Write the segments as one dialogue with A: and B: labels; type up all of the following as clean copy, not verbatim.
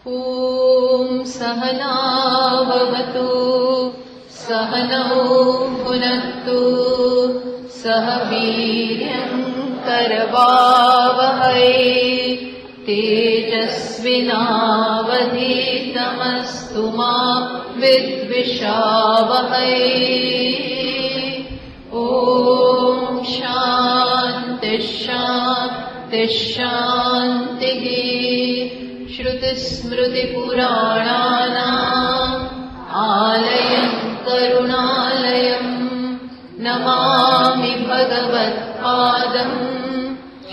A: ॐ सहनाववतु सहनौ भुनक्तु सह वीर्यं करवावहै तेजस्विनावधीतमस्तु मा विद्विषावहै। ॐ शान्ति शान्ति शान्तिः। श्रुतिस्मृतिपुराणानाम् आलयं करुणालयम् नमामि भगवत्पादम्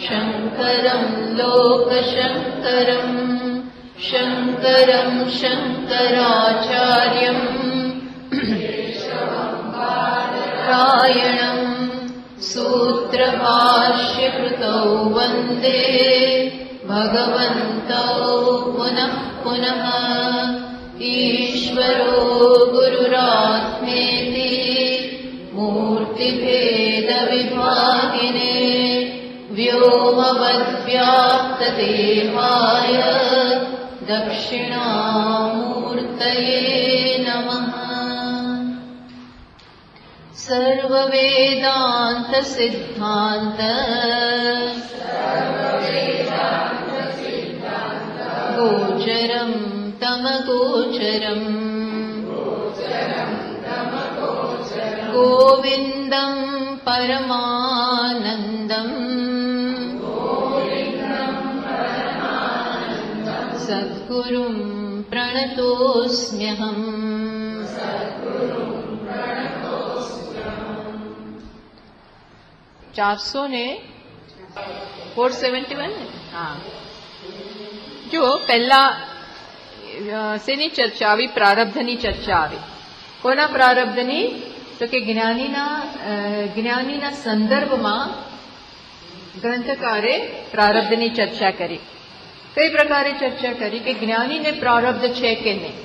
A: शङ्करं लोकशङ्करम् शङ्करं शङ्कराचार्यम् रायणम् सूत्रभाष्यकृतौ वन्दे भगवन्तौ पुनः पुनः। ईश्वरो गुरुरात्मेति मूर्तिभेदविभागिने व्योमवद्व्याप्तदेहाय दक्षिणामूर्तये नमः। सर्ववेदान्तसिद्धान्त गोचरं तमगोचरम् गोविन्दं परमानन्दम् सद्गुरुं प्रणतोऽस्म्यहम्। 471 ને હા જો પહેલા શેની ચર્ચા આવી? પ્રારબ્ધની ચર્ચા આવી. કોના પ્રારબ્ધની? તો કે જ્ઞાનીના સંદર્ભમાં ગ્રંથકારે પ્રારબ્ધની ચર્ચા કરી. કઈ પ્રકારે ચર્ચા કરી? કે જ્ઞાનીને પ્રારબ્ધ છે કે નહીં.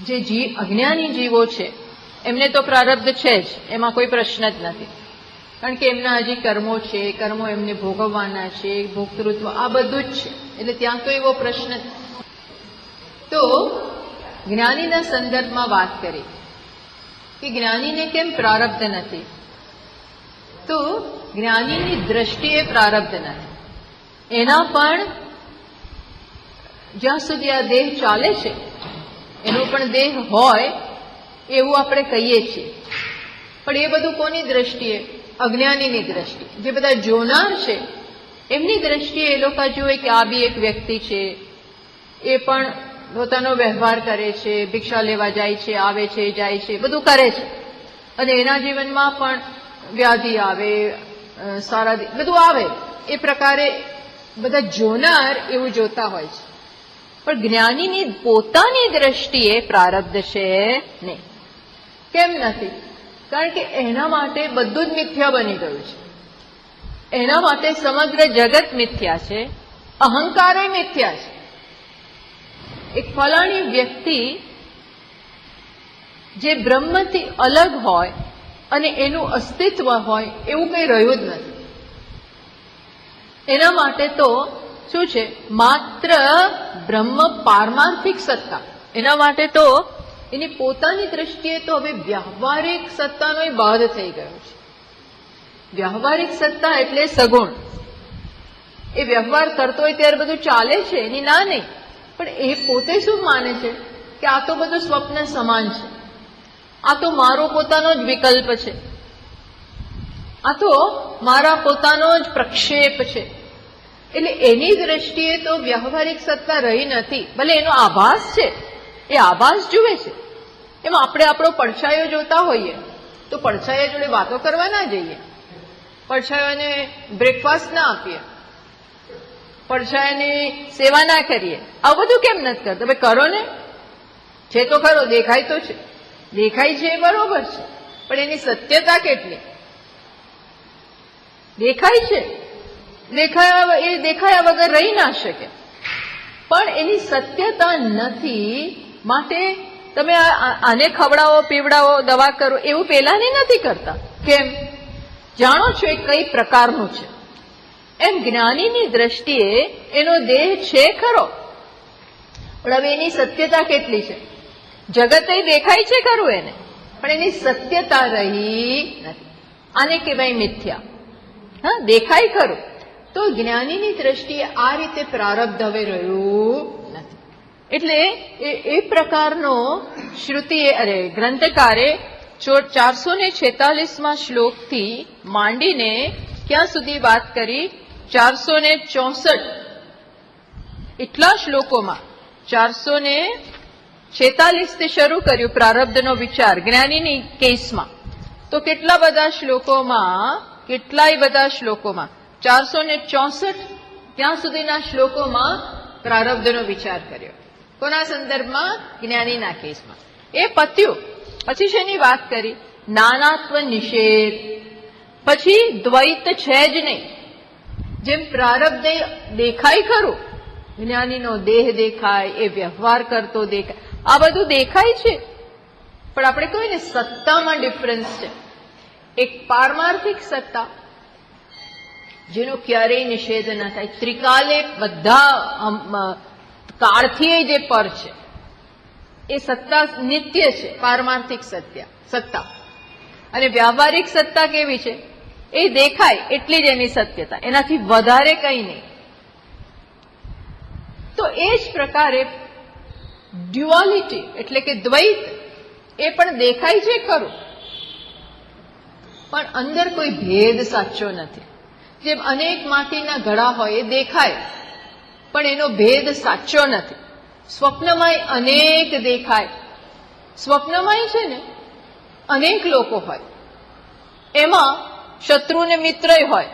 A: જે અજ્ઞાની જીવો છે એમને તો પ્રારબ્ધ છે જ, એમાં કોઈ પ્રશ્ન જ નથી. કારણ કે એમના હજી કર્મો છે, કર્મો એમને ભોગવવાના છે, ભોક્તૃત્વ આ બધું જ છે, એટલે ત્યાં તો એવો પ્રશ્ન. તો જ્ઞાનીના સંદર્ભમાં વાત કરી કે જ્ઞાનીને કેમ પ્રારબ્ધ નથી. તો જ્ઞાનીની દ્રષ્ટિએ પ્રારબ્ધ નથી. એના પણ જ્યાં સુધી આ દેહ ચાલે છે એનો પણ દેહ હોય એવું આપણે કહીએ છીએ. પણ એ બધું કોની દ્રષ્ટિએ? અજ્ઞાનીની દ્રષ્ટિએ. જે બધા જોનાર છે એમની દ્રષ્ટિએ એ લોકો જુએ કે આ બી એક વ્યક્તિ છે, એ પણ પોતાનો વ્યવહાર કરે છે, ભિક્ષા લેવા જાય છે, આવે છે, જાય છે, બધું કરે છે, અને એના જીવનમાં પણ વ્યાધિ આવે, સારા બધું આવે. એ પ્રકારે બધા જોનાર એવું જોતા હોય છે. પણ જ્ઞાનીની પોતાની દ્રષ્ટિએ પ્રારબ્ધ છે નહીં. કેમ નથી? કારણ કે એના માટે બધું જ મિથ્યા બની ગયું છે. એના માટે સમગ્ર જગત મિથ્યા છે, અહંકારે મિથ્યા છે. એક ફલાણી વ્યક્તિ જે બ્રહ્મથી અલગ હોય અને એનું અસ્તિત્વ હોય એવું કંઈ રહ્યું જ નથી. એના માટે તો શું છે? માત્ર બ્રહ્મ પારમાર્થિક સત્તા. એના માટે તો એની પોતાની દ્રષ્ટિએ તો હવે વ્યવહારિક સત્તાનો બાદ થઈ ગયો છે. વ્યવહારિક સત્તા એટલે સગુણ. એ વ્યવહાર કરતો હોય ત્યારે બધું ચાલે છે, એની ના નહીં. પણ એ પોતે શું માને છે? કે આ તો બધું સ્વપ્ન સમાન છે, આ તો મારો પોતાનો જ વિકલ્પ છે, આ તો મારા પોતાનો જ પ્રક્ષેપ છે. એટલે એની દ્રષ્ટિએ તો વ્યવહારિક સત્તા રહી નથી. ભલે એનો આભાસ છે, એ આભાસ જુએ છે. એમાં આપણે આપણો પડછાયો જોતા હોઈએ તો પડછાયા જોડે વાતો કરવા ના જઈએ, પડછાયાને બ્રેકફાસ્ટ ના આપીએ, પડછાયાની સેવા ના કરીએ. આવું બધું કેમ નથી કરતા? ભાઈ કરો ને, છે તો ખરો, દેખાય તો છે, દેખાય છે એ બરોબર છે, પણ એની સત્યતા કેટલી? દેખાય છે, દેખાયા વગર રહી ના શકે, પણ એની સત્યતા નથી. માટે તમે આને ખવડાવો, પીવડાવો, દવા કરો એવું પેલાને નથી કરતા. કેમ? જાણો છો એ કઈ પ્રકારનું છે. એમ જ્ઞાનીની દ્રષ્ટિએ એનો દેહ છે ખરો, પણ હવે એની સત્યતા કેટલી છે? જગત એ દેખાય છે ખરું એને, પણ એની સત્યતા રહી નથી. આને કહેવાય મિથ્યા. હા, દેખાય ખરું. તો જ્ઞાનીની દ્રષ્ટિએ આ રીતે પ્રારબ્ધ હવે રહ્યું નથી. એટલે એ પ્રકારનો શ્રુતિએ ગ્રંથકારે 446માં શ્લોકથી માંડીને ક્યાં સુધી વાત કરી? 464 એટલા શ્લોકોમાં 446 થી શરૂ કર્યું પ્રારબ્ધનો વિચાર જ્ઞાનીની કેસમાં. તો કેટલાય બધા શ્લોકોમાં 464 ત્યાં સુધીના શ્લોકોમાં પ્રારબ્ધનો વિચાર કર્યો. કોના સંદર્ભમાં? જ્ઞાનીના કેસમાં. એ પત્યું. પછી શેની વાત કરી? નાનાત્વ નિષેધ. પછી દ્વૈત છે જ નહીં. જેમ પ્રારબ્ધ દેખાય ખરું, જ્ઞાનીનો દેહ દેખાય, એ વ્યવહાર કરતો દેખાય, આ બધું દેખાય છે, પણ આપણે કહીએ ને સત્તામાં ડિફરન્સ છે. એક પારમાર્થિક સત્તા જેનો ક્યારેય નિષેધ ન થાય, ત્રિકાલે બધા કાળથી જે પર છે એ સત્તા નિત્ય છે, પારમાર્થિક સત્તા. અને વ્યાવહારિક સત્તા કેવી છે? એ દેખાય એટલી જ એની સત્યતા, એનાથી વધારે કંઈ નહીં. તો એ જ પ્રકારે ડ્યુઆલિટી એટલે કે દ્વૈત એ પણ દેખાય છે ખરું, પણ અંદર કોઈ ભેદ સાચો નથી. જેમ અનેક માટીના ઘડા હોય એ દેખાય, પણ એનો ભેદ સાચો નથી. સ્વપ્નમાંય અનેક દેખાય. સ્વપ્નમાંય છે ને અનેક લોકો હોય, એમાં શત્રુ ને મિત્ર હોય,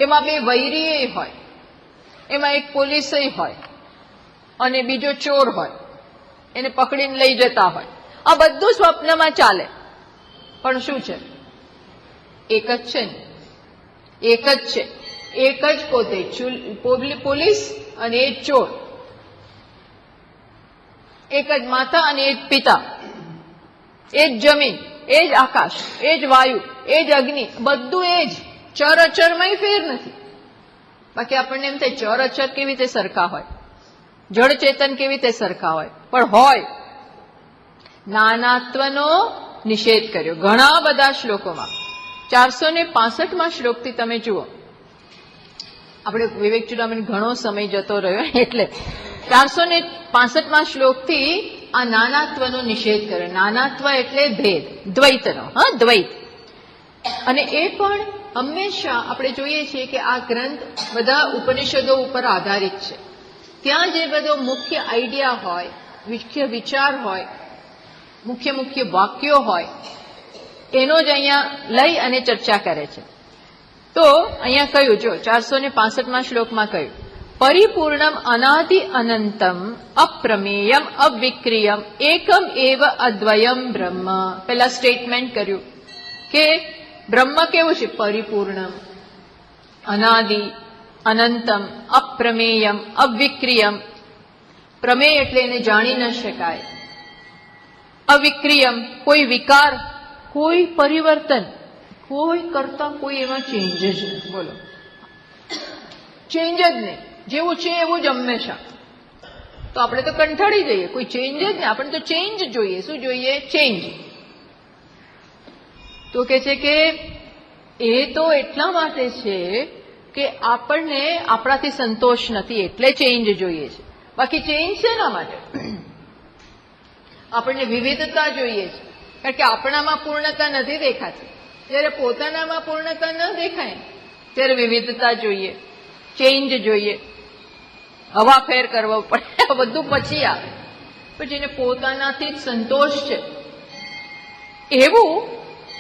A: એમાં બે વૈરીય હોય, એમાં એક પોલીસ હોય અને બીજો ચોર હોય, એને પકડીને લઈ જતા હોય. આ બધું સ્વપ્નમાં ચાલે, પણ શું છે? એક જ છે ને, એક જ છે. એક જ પોતે પોલીસ અને એ ચોર, એક જ માતા અને એ જ પિતા, એ જ જમીન, એ જ આકાશ, એ જ વાયુ, એ જ અગ્નિ, બધું એ જ. ચર અચરમાં ફેર નથી. બાકી આપણને એમ થાય ચર અચર કેવી રીતે સરખા હોય, જળ ચેતન કેવી રીતે સરખા હોય, પણ હોય. નાનાત્વનો નિષેધ કર્યો ઘણા બધા શ્લોકોમાં. 465માં શ્લોકથી તમે જુઓ. આપણે વિવેક ચૂડામણી ઘણો સમય જતો રહ્યો એટલે 465માં શ્લોકથી આ નાનાત્વનો નિષેધ કર્યો. નાનાત્વ એટલે ભેદ, દ્વૈતનો. હા, દ્વૈત. અને એ પણ હંમેશા આપણે જોઈએ છીએ કે આ ગ્રંથ બધા ઉપનિષદો ઉપર આધારિત છે. ત્યાં જે બધો મુખ્ય આઈડિયા હોય, મુખ્ય વિચાર હોય, મુખ્ય વાક્યો હોય, એનો જ અહીંયા લઈ અને ચર્ચા કરે છે. તો અહીંયા કહ્યું, જો 465માં શ્લોકમાં કહ્યું, પરિપૂર્ણમ અનાદિ અનંતમ અપ્રમેયમ અવિક્રિયમ એકમ એવ અદ્વયમ બ્રહ્મ. પેલા સ્ટેટમેન્ટ કર્યું કે બ્રહ્મ કેવું છે? પરિપૂર્ણમ, અનાદિ, અનંતમ, અપ્રમેયમ, અવિક્રિયમ. પ્રમેય એટલે એને જાણી ન શકાય. અવિક્રિયમ, કોઈ વિકાર, કોઈ પરિવર્તન, કોઈ કરતા કોઈ એમાં ચેન્જ જ નહીં. બોલો, ચેન્જ જ નહીં. જેવું છે એવું જ હંમેશા. તો આપણે તો કંટાળી જઈએ, કોઈ ચેન્જ જ નહીં. આપણે તો ચેન્જ જોઈએ. શું જોઈએ? ચેન્જ. તો કે છે કે એ તો એટલા માટે છે કે આપણને આપણાથી સંતોષ નથી એટલે ચેન્જ જોઈએ છે. બાકી ચેન્જ છે એના માટે આપણને વિવિધતા જોઈએ છે, કારણ કે આપણામાં પૂર્ણતા નથી દેખાતી. જ્યારે પોતાનામાં પૂર્ણતા ન દેખાય ત્યારે વિવિધતા જોઈએ, ચેન્જ જોઈએ, હવા ફેર કરવો પડે. બધું પછી આવે. પણ જેને પોતાનાથી જ સંતોષ છે એવું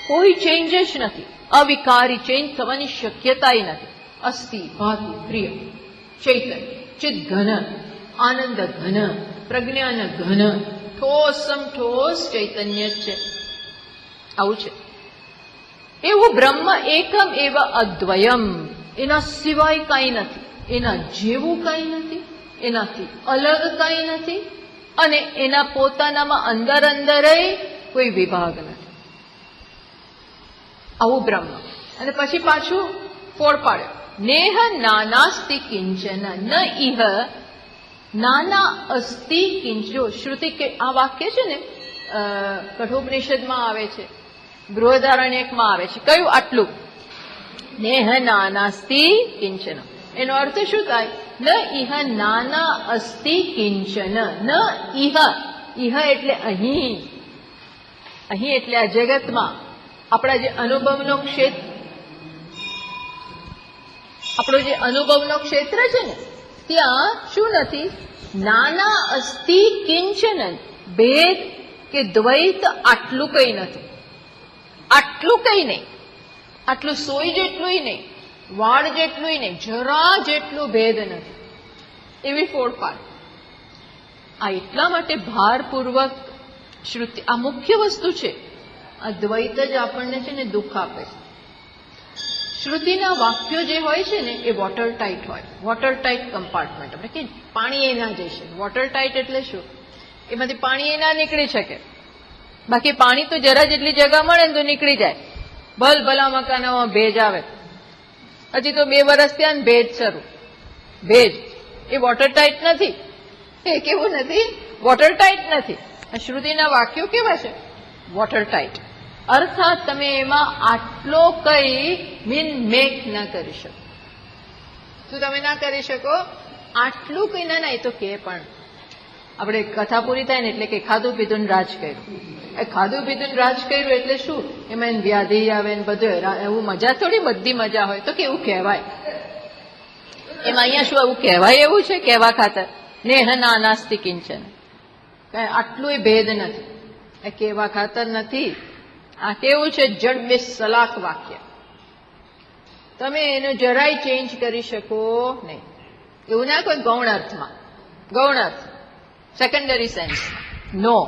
A: કોઈ ચેન્જ જ નથી. અવિકારી, ચેન્જ થવાની શક્યતા નથી. અસ્થિ ભાતિ પ્રિય ચૈતન્ય ચિત ઘન આનંદ ઘન પ્રજ્ઞાન ઘન ઠોસમ ઠોસ ચૈતન્ય જ છે. આવું છે. એવું બ્રહ્મ એકમ એવ અદ્વયમ. એના સિવાય કાંઈ નથી, એના જેવું કાંઈ નથી, એનાથી અલગ કાંઈ નથી, અને એના પોતાનામાં અંદર કોઈ વિભાગ નથી. આવું બ્રહ્મ. અને પછી પાછું ફોડ પાડ્યો, નેહ નાનાસ્તિ કિંચન ન ઇહ નાના અસ્તિ કિંચો. શ્રુતિ આ વાક્ય છે ને કઠોપનિષદમાં આવે છે, બૃહદારણ્યકમાં આવે છે. કયું? આટલું. નેહ નાનાસ્તિ કિંચન. એનો અર્થ શું થાય? ન ઇહ નાના અસ્તિ કિંચન. ન ઇહ. ઇહ એટલે અહીં. અહીં એટલે આ જગતમાં આપણા જે અનુભવનો ક્ષેત્ર, આપણો જે અનુભવનો ક્ષેત્ર છે ને, ત્યાં શું નથી? નાના અસ્તિ કિંચન. ભેદ કે દ્વૈત આટલું કઈ નથી. આટલું કઈ નહીં. આટલું સોય જેટલું નહીં, વાળ જેટલું નહીં, જરા જેટલું ભેદ નથી. એવી ફોડફાડ. આ એટલા માટે ભારપૂર્વક શ્રુતિ, આ મુખ્ય વસ્તુ છે. આ દ્વૈત જ આપણને છે ને દુઃખ આપે. શ્રુતિના વાક્યો જે હોય છે ને એ વોટર ટાઈટ હોય. Water tight compartment. આપણે કે પાણી એ ના જઈ શકે. વોટર ટાઈટ એટલે શું? એમાંથી પાણી એ ના નીકળી શકે. બાકી પાણી તો જરા જેટલી જગા મળે ને તો નીકળી જાય. ભલા મકાનોમાં ભેજ આવે. હજી તો 2 વર્ષ ત્યાં ભેજ શરૂ. ભેજ એ વોટર ટાઈટ નથી. એ કેવું નથી? વોટર ટાઈટ નથી. શ્રુતિના વાક્યો કેવા છે? Water tight. અર્થાત તમે એમાં આટલો કઈ મેક ના કરી શકો. શું તમે ના કરી શકો? આટલું કઈ ના. એ તો કે પણ આપણે કથા પૂરી થાય ને એટલે કે ખાધું પીધું રાજ કર્યું. એ ખાધું પીધું રાજ કર્યું એટલે શું? એમાં વ્યાધિ આવે ને બધું. એવું મજા થોડી બધી મજા હોય તો કેવું કહેવાય? એમાં અહીંયા શું એવું કહેવાય? એવું છે કહેવા ખાતર. નેહ નાનાસ્તિ કિંચન. આટલું ભેદ નથી. એ કહેવા ખાતર નથી. આ કેવું છે? જડ બે સલાક વાક્ય. તમે એનો જરાય ચેન્જ કરી શકો નહીં. એવું ના કોઈ ગૌણ અર્થમાં. ગૌણ અર્થ સેકન્ડરી સેન્સ નો.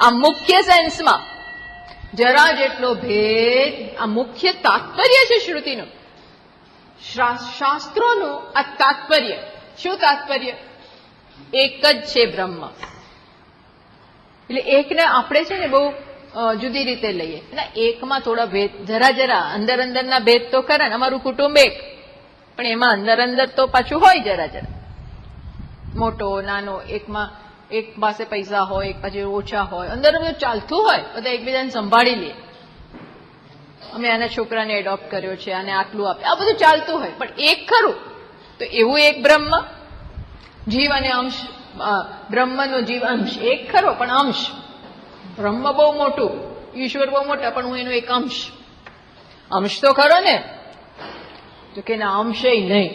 A: આ મુખ્ય સેન્સમાં જરા જેટલો ભેદ. આ મુખ્ય તાત્પર્ય છે શ્રુતિનું, શાસ્ત્રોનું. આ તાત્પર્ય શું? તાત્પર્ય એક જ છે બ્રહ્મ. એટલે એકને આપણે છે ને બહુ જુદી રીતે લઈએ. એટલે એકમાં થોડા ભેદ, જરા અંદરના ભેદ તો ખરા ને. અમારું કુટુંબ એક, પણ એમાં અંદર તો પાછું હોય જરા. મોટો નાનો. એકમાં એક પાસે પૈસા હોય, એક પાસે ઓછા હોય. અંદર બધું ચાલતું હોય. બધા એકબીજાને સંભાળી લે. અમે આના છોકરાને એડોપ્ટ કર્યો છે, આને આટલું આપે, આ બધું ચાલતું હોય. પણ એક ખરું તો એવું એક બ્રહ્મ. જીવ અને અંશ. બ્રહ્મનો જીવ અંશ એક ખરો, પણ અંશ. બ્રહ્મ બહુ મોટું, ઈશ્વર બહુ મોટા, પણ હું એનો એક અંશ. અંશ તો ખરો ને? તો કે ના, અંશે નહીં.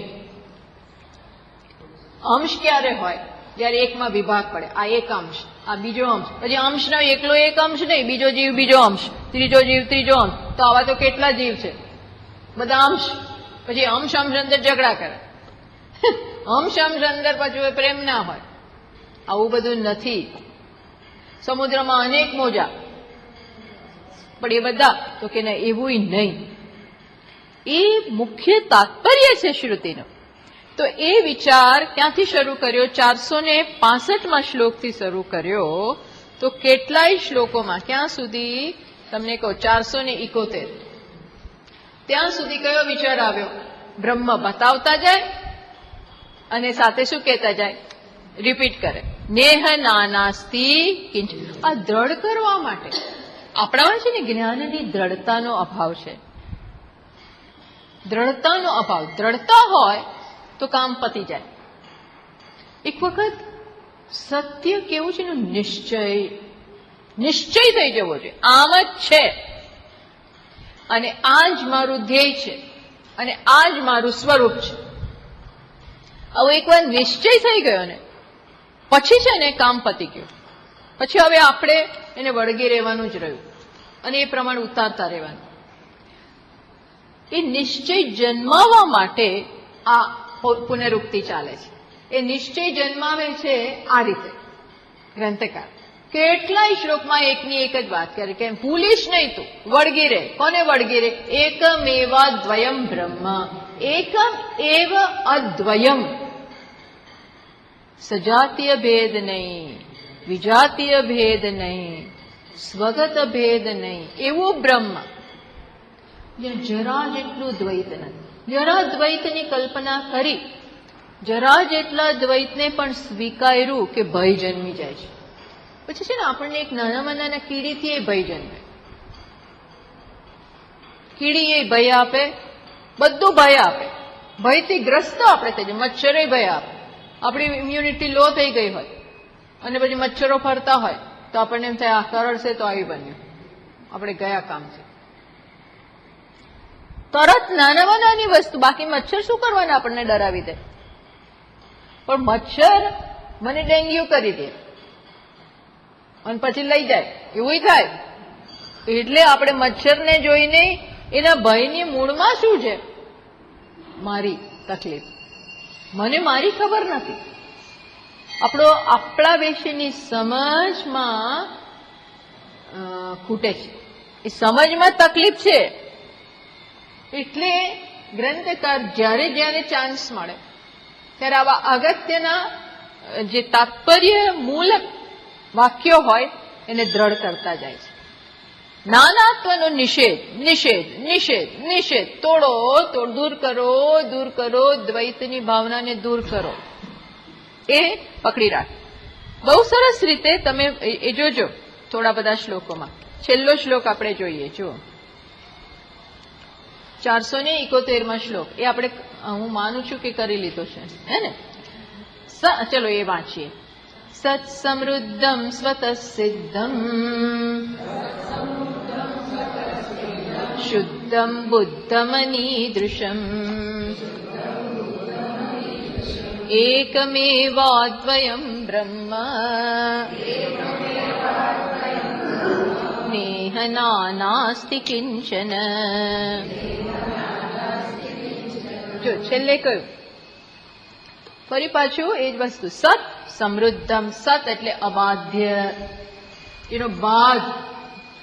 A: અંશ ક્યારે હોય? જયારે એકમાં વિભાગ પડે. આ એક અંશ, આ બીજો અંશ. પછી અંશનો એકલો એક અંશ નહીં, બીજો જીવ બીજો અંશ, ત્રીજો જીવ ત્રીજો અંશ. તો આવા તો કેટલા જીવ છે? બધા અંશ. પછી અંશ અંદર ઝઘડા કરે. અંશ અંદર પાછું પ્રેમ ના હોય. આવું બધું નથી. સમુદ્રમાં અનેક મોજા, પણ એ બધા તો કે ના, એવું નહીં. એ મુખ્ય તાત્પર્ય છે શ્રુતિનો. તો એ વિચાર ક્યાંથી શરૂ કર્યો? 465માં શ્લોકથી શરૂ કર્યો. તો કેટલાય શ્લોકોમાં, ક્યાં સુધી તમને કહો? 471. ત્યાં સુધી કયો વિચાર આવ્યો? બ્રહ્મ બતાવતા જાય અને સાથે શું કહેતા જાય? રિપીટ કરે. નેહ નાનાસ્તિ કિંચન. આ દ્રઢ કરવા માટે આપણામાં છે ને જ્ઞાનની દ્રઢતાનો અભાવ છે. દ્રઢતાનો અભાવ. દ્રઢતા હોય તો કામ પતી જાય. એક વખત સત્ય કેવું છે? નિશ્ચય થઈ જવો જોઈએ. આમ જ છે અને આ જ મારું ધ્યેય છે અને આ જ મારું સ્વરૂપ છે. હવે એકવાર નિશ્ચય થઈ ગયો ને પછી છે ને કામ પતી ગયું. પછી હવે આપણે એને વળગી રહેવાનું જ રહ્યું અને એ પ્રમાણે ઉતારતા રહેવાનું. એ નિશ્ચય જન્માવવા માટે આ પુનરુક્તિ ચાલે છે. એ નિશ્ચય જન્માવે છે આ રીતે ગ્રંથકાર કેટલાય શ્લોકમાં એકની એક જ વાત કરે કે ભૂલીશ નહીં, તું વળગી રહે. કોને વળગી રહે? એકમેવા દ્વયમ બ્રહ્મ. એકમ એવ અદ્વયમ. સજાતીય ભેદ નહીં, વિજાતીય ભેદ નહીં, સ્વગત ભેદ નહીં. એવું બ્રહ્મ જ્યાં જરા જેટલું દ્વૈત નથી. જરા દ્વૈતની કલ્પના કરી જરા જેટલા દ્વૈતને પણ સ્વીકાર્યું કે ભય જન્મી જાય છે. પછી છે ને આપણને એક નાનામાં નાના કીડીથી એ ભય જન્મે. કીડી એ ભય આપે, બધું ભય આપે, ભયથી ગ્રસ્ત આપણે થઈ જાય. મચ્છરે ભય આપે. આપણી ઇમ્યુનિટી લો થઈ ગઈ હોય અને પછી મચ્છરો ફરતા હોય તો આપણને એમ થાય આ કરડશે તો આવી બન્યું, આપણે ગયા કામ છે. તરત નાનામાં નાની વસ્તુ, બાકી મચ્છર શું કરવાના આપણને ડરાવી દે. પણ મચ્છર મને ડેન્ગ્યુ કરી દે અને પછી લઈ જાય, એવું થાય. એટલે આપણે મચ્છરને જોઈને એના ભયની મૂળમાં શું છે? મારી તકલીફ, મને મારી ખબર નથી. આપણા વિશેની સમજમાં ખૂટે છે, એ સમજમાં તકલીફ છે. એટલે ગ્રંથકાર જ્યારે જ્યારે ચાન્સ મળે ત્યારે આવા અગત્યના જે તાત્પર્ય મૂલક વાક્યો હોય એને દ્રઢ કરતા જાય છે. નાનાત્વનો નિષેધ, નિષેધ, નિષેધ, નિષેધ, તોડો, દૂર કરો, દૂર કરો, દ્વૈતની ભાવનાને દૂર કરો, એ પકડી રાખે. બહુ સરસ રીતે તમે એ જોજો થોડા બધા શ્લોકોમાં. છેલ્લો શ્લોક આપણે જોઈએ, જુઓ 471માં શ્લોક. એ આપણે, હું માનું છું કે કરી લીધો છે, હે ને? ચલો એ વાંચીએ. સત સમૃદ્ધમ સ્વતઃ સિદ્ધમ શુદ્ધમ બુદ્ધમનીદૃશમ એકમેવાદ્વયમ બ્રહ્મ નેહ નાનાસ્તિ કિંચન. જો છેલ્લે કહ્યું, ફરી પાછું એ જ વસ્તુ. સત સમૃદ્ધમ, સત એટલે અબાધ્ય, એનો બાદ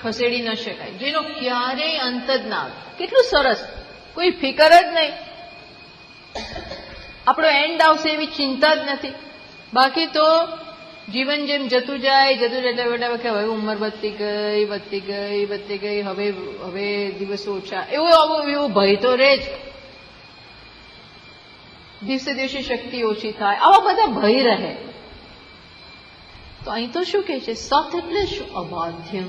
A: ખસેડી ન શકાય, જેનો ક્યારેય અંત જ ના આવે. કેટલું સરસ, કોઈ ફિકર જ નહીં, આપણો એન્ડ આવશે એવી ચિંતા જ નથી. બાકી તો જીવન જેમ જતું જાય એટલે કે હવે ઉંમર વધતી ગઈ, હવે દિવસો ઓછા, એવો ભય તો રહે જ. દિવસે દિવસે શક્તિ ઓછી થાય, આવા બધા ભય રહે. તો અહીં તો શું કહે છે? સત એટલે શું? અબાધ્યમ,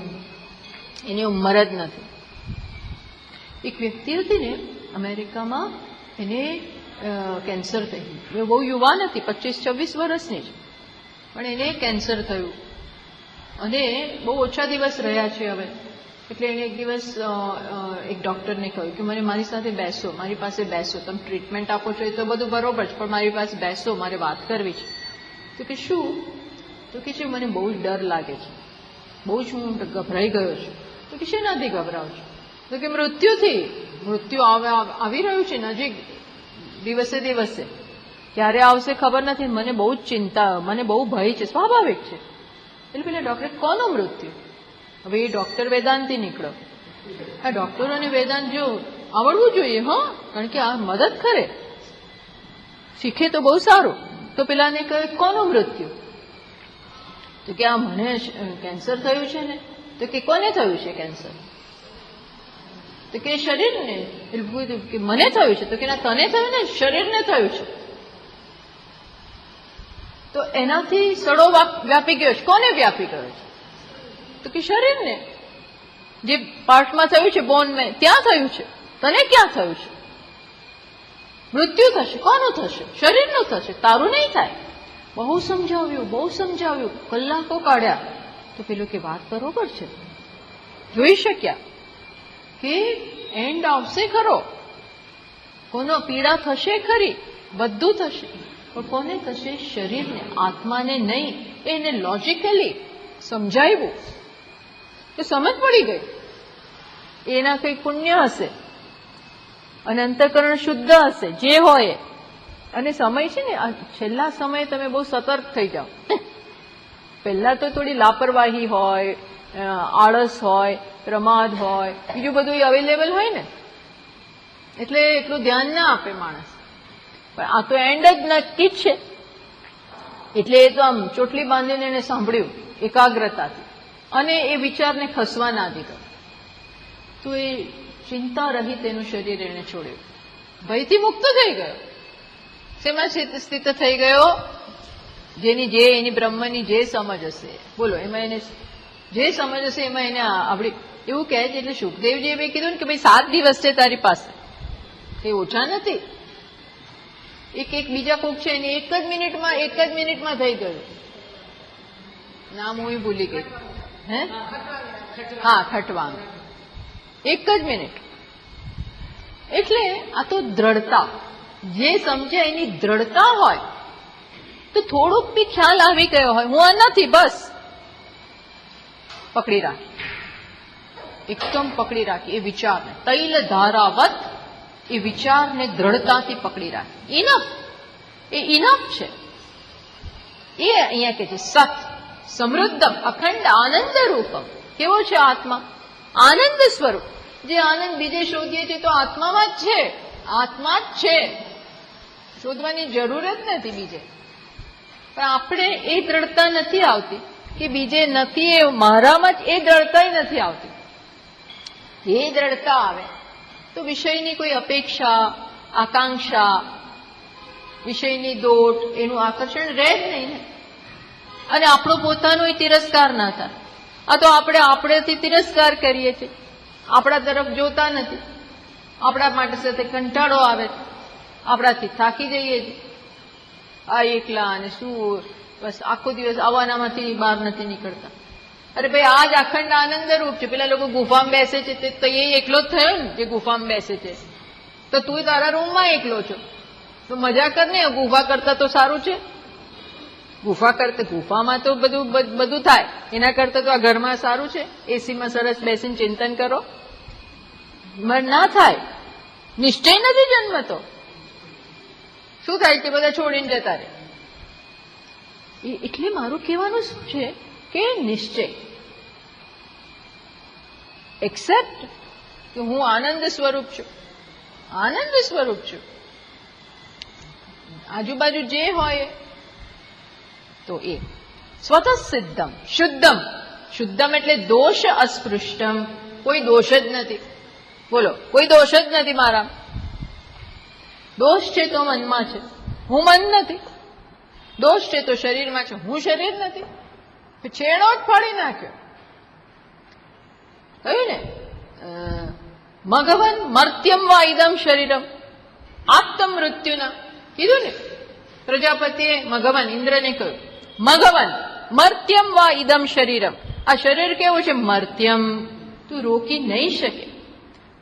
A: એની ઉંમર જ નથી. એક વ્યક્તિ હતી ને અમેરિકામાં, એને કેન્સર થયું. એ બહુ યુવાન હતી, 25-26 વર્ષની જ, પણ એને કેન્સર થયું અને બહુ ઓછા દિવસ રહ્યા છે હવે. એટલે એને એક દિવસ એક ડોક્ટરને કહ્યું કે મને મારી સાથે બેસો, મારી પાસે બેસો, તમે ટ્રીટમેન્ટ આપો છો એ તો બધું બરોબર છે, પણ મારી પાસે બેસો, મારે વાત કરવી છે. તો કે શું? તો કે છે મને બહુ જ ડર લાગે છે, બહુ જ હું ગભરાઈ ગયો છું. તો કે શેનાથી ગભરાવ છો? તો કે મૃત્યુથી. મૃત્યુ આવી રહ્યું છે નજીક, દિવસે દિવસે, ક્યારે આવશે ખબર નથી, મને બહુ જ ચિંતા, મને બહુ ભય છે. સ્વાભાવિક છે. એટલે પેલા ડોક્ટરે, કોનું મૃત્યુ? હવે એ ડોક્ટર વેદાંતથી નીકળ્યો. આ ડોક્ટરોને વેદાંત જો આવડવું જોઈએ, હા, કારણ કે આ મદદ કરે, શીખે તો બહુ સારું. તો પેલાને કહે કોનું મૃત્યુ? તો કે આ મને કેન્સર થયું છે ને. તો કે કોને થયું છે કેન્સર? તો કે શરીરને. કે મને થયું છે? તો કે ના, તને થયું ને, શરીરને થયું છે. તો એનાથી સડો વ્યાપી ગયો છે. કોને વ્યાપી ગયો છે? તો કે શરીરને. જે પાર્ટમાં થયું છે, બોનમાં, ત્યાં થયું છે. તને ક્યાં થયું છે? મૃત્યુ થશે. કોનું થશે? શરીરનું થશે, તારું નહીં થાય. બહુ સમજાવ્યું, કલાકો કાઢ્યા. તો પેલું કે વાત બરોબર છે, જોઈ શક્યા કે એન્ડ આવશે ખરો, કોનો પીડા થશે ખરી, બધું થશે, પણ કોને થશે? શરીરને, આત્માને નહીં. એને લોજિકલી સમજાવ્યું તો સમજ પડી ગઈ. એના કંઈ પુણ્ય હશે અને અંતઃકરણ શુદ્ધ હશે, જે હોય. અને સમય છે ને, છેલ્લા સમયે તમે બહુ સતર્ક થઈ જાઓ. પહેલા તો થોડી લાપરવાહી હોય, આળસ હોય, પ્રમાદ હોય, બીજું બધું અવેલેબલ હોય ને, એટલે એટલું ધ્યાન ના આપે માણસ. પણ આ તો એન્ડ જ નક્કી જ છે. એટલે એ તો આમ ચોટલી બાંધીને એને સાંભળ્યું એકાગ્રતાથી, અને એ વિચારને ખસવા ના દીધો. તો એ ચિંતા રહિત એનું શરીર એને છોડ્યું, ભયથી મુક્ત થઈ ગયો. શેમાં સ્થિત થઈ ગયો? જેની જે એની બ્રહ્મની જે સમજ હશે, બોલો, એમાં એને જે સમજ હશે એમાં એને આવડી. એવું કહે છે. એટલે સુખદેવજી એવે કીધું ને કે ભાઈ 7 દિવસ છે તારી પાસે, એ ઓછા નથી. એક બીજા કોક છે એને એક જ મિનિટમાં થઈ ગયું. નામ હું ભૂલી ગઈ. હે, હા, ખટવાંગ. 1 જ મિનિટ. એટલે આ તો દ્રઢતા, જે સમજે એની દ્રઢતા હોય તો થોડુંક બી ખ્યાલ આવી ગયો હોય, હું આ નથી, બસ પકડી રાખી, એકદમ પકડી રાખી એ વિચારને, તૈલ ધારાવત એ વિચારને દ્રઢતાથી પકડી રાખી. ઇનફ, એ ઇનફ છે. એ અહીંયા કે છે સત સમૃદ્ધમ અખંડ આનંદ રૂપમ. કેવો છે આત્મા? આનંદ સ્વરૂપ. જે આનંદ બીજે શોધીએ છીએ તો આત્મામાં જ છે, આત્મા જ છે, શોધવાની જરૂર જ નથી બીજે. પણ આપણે એ દ્રઢતા નથી આવતી કે બીજે નથી, એ મારામાં જ એ દ્રઢતા નથી આવતી. એ દ્રઢતા આવે તો વિષયની કોઈ અપેક્ષા, આકાંક્ષા, વિષયની દોટ, એનું આકર્ષણ રહે જ નહીં ને. અને આપણો પોતાનો તિરસ્કાર ના થાય. આ તો આપણે આપણેથી તિરસ્કાર કરીએ છીએ, આપણા તરફ જોતા નથી, આપણા માટે સાથે કંટાળો આવે છે, આપણાથી થાકી જઈએ છીએ. આ એકલા અને શું, બસ આખો દિવસ આવવાનામાંથી બહાર નથી નીકળતા. અરે ભાઈ, આ જ અખંડ આનંદ રૂપ છે. પેલા લોકો ગુફામાં બેસે છે તો એ એકલો જ થયો ને જે ગુફામાં બેસે છે. તો તું તારા રૂમમાં એકલો છો તો મજા કર ને. ગુફા કરતા તો સારું છે. ગુફામાં તો બધું થાય, એના કરતા તો આ ઘરમાં સારું છે. એસીમાં સરસ બેસીને ચિંતન કરો. ના થાય, નિશ્ચય નથી જન્મતો. શું થાય? તે બધા છોડીને જતા રહે. એટલે મારું કહેવાનું શું છે કે નિશ્ચય, એક્સેપ્ટ કે હું આનંદ સ્વરૂપ છું, આનંદ સ્વરૂપ છું. આજુબાજુ જે હોય તો એ સ્વતઃ સિદ્ધમ શુદ્ધમ. શુદ્ધમ એટલે દોષ અસ્પૃષ્ટમ, કોઈ દોષ જ નથી. બોલો, કોઈ દોષ જ નથી મારા. દોષ છે તો મનમાં છે, હું મન નથી. દોષ છે તો શરીરમાં છે, હું શરીર નથી. છેડો જ ફાડી નાખ્યો. કહ્યું ને, મઘવન મર્ત્યમ વા ઇદમ શરીરમ આત્મ મૃત્યુના. કીધું ને, પ્રજાપતિએ મઘવન ઇન્દ્રને કહ્યું, મઘવન મર્ત્યમ વા ઇદમ શરીરમ. આ શરીર કેવું છે? મર્ત્યમ. તું રોકી નહીં શકે.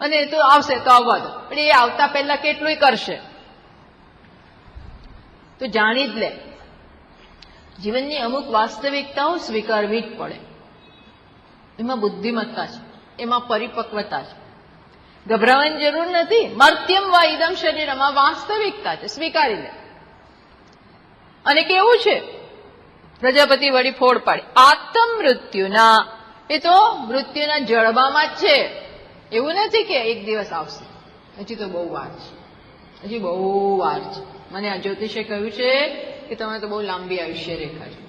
A: અને એ તો આવશે તો આવવા દો, પણ એ આવતા પહેલા કેટલું કરશે તો જાણી જ લે. જીવનની અમુક વાસ્તવિકતાઓ સ્વીકારવી જ પડે. એમાં બુદ્ધિમત્તા છે, એમાં પરિપક્વતા છે. ગભરાવાની જરૂર નથી. મર્ત્યમ વા ઇદમ શરીરમ, આ વાસ્તવિકતા છે, સ્વીકારી લે. અને કેવું છે? પ્રજાપતિ વળી ફોડ પાડી, આત્મ મૃત્યુના. એ તો મૃત્યુના જડબામાં જ છે. એવું નથી કે એક દિવસ આવશે. હજી તો બહુ વાર છે, હજી બહુ વાર છે. મને આ જ્યોતિષે કહ્યું છે કે તમે તો બહુ લાંબી આયુષ્ય રેખા છે.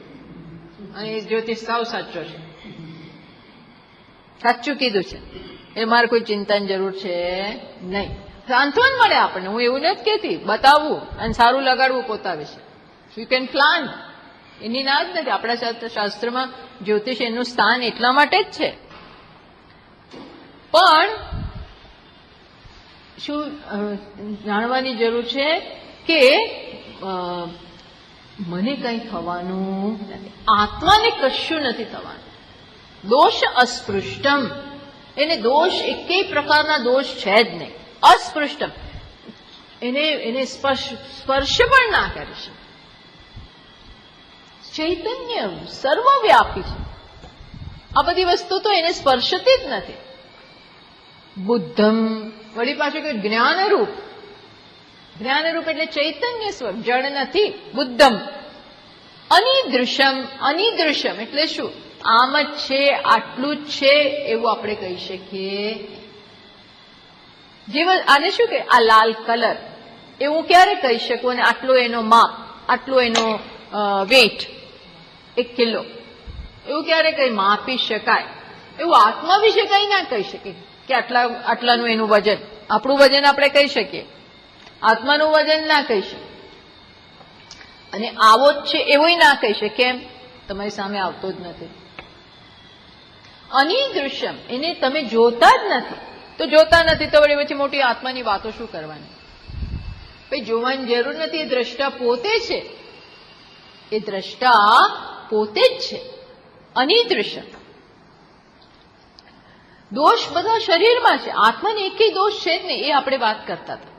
A: અને એ જ્યોતિષ સાવ સાચો છે, સાચું કીધું છે. એ મારે કોઈ ચિંતાની જરૂર છે નહીં. સાંત્વન મળે આપણને. હું એવું નથી કહેતી, બતાવવું અને સારું લગાડવું પોતા વિશે. યુ કેન પ્લાન, એની ના જ નથી. આપણા શાસ્ત્રમાં જ્યોતિષ એનું સ્થાન એટલા માટે જ છે. પણ શું જાણવાની જરૂર છે કે મને કંઈ થવાનું નથી, આત્માને કશું નથી થવાનું. દોષ અસ્પૃષ્ટમ, એને દોષ એકેય પ્રકારના દોષ છે જ નહીં. અસ્પૃષ્ટમ, એને સ્પર્શ પણ ના કરી શકે. ચૈતન્ય સર્વવ્યાપી છે. આ બધી વસ્તુ તો એને સ્પર્શતી જ નથી. બુદ્ધમ, વળી પાછું કે જ્ઞાનરૂપ. જ્ઞાનરૂપ એટલે ચૈતન્ય સ્વરૂપ, જળ નથી. બુદ્ધમ અનિદૃશ્યમ. અનિદૃશ્યમ એટલે શું? આમ જ છે, આટલું જ છે એવું આપણે કહી શકીએ. જીવન આને શું કે આ લાલ કલર, એવું ક્યારે કહી શકું? અને આટલો એનો માપ, આટલો એનો વેઇટ 1 કિલો, એવું ક્યારે કઈ માપી શકાય? એવું આત્મા વિશે કઈ ના કહી શકીએ કે આટલાનું એનું વજન. આપણું વજન આપણે કહી શકીએ, આત્માનું વજન ના કહી શકીએ. અને આવો જ છે એવોય ના કહી શકે. કેમ? તમારી સામે આવતો જ નથી. અનિદૃશ્યમ, એને તમે જોતા જ નથી. તો જોતા નથી તો વળી પછી મોટી આત્માની વાતો શું કરવાની? ભાઈ જોવાની જરૂર નથી. એ દ્રષ્ટા પોતે છે. એ દ્રષ્ટા પોતે જ છે. અનિદૃશ્યમ. દોષ બધા શરીરમાં છે. આત્માને એકેય દોષ છે જ નહીં. એ આપણે વાત કરતા હતા.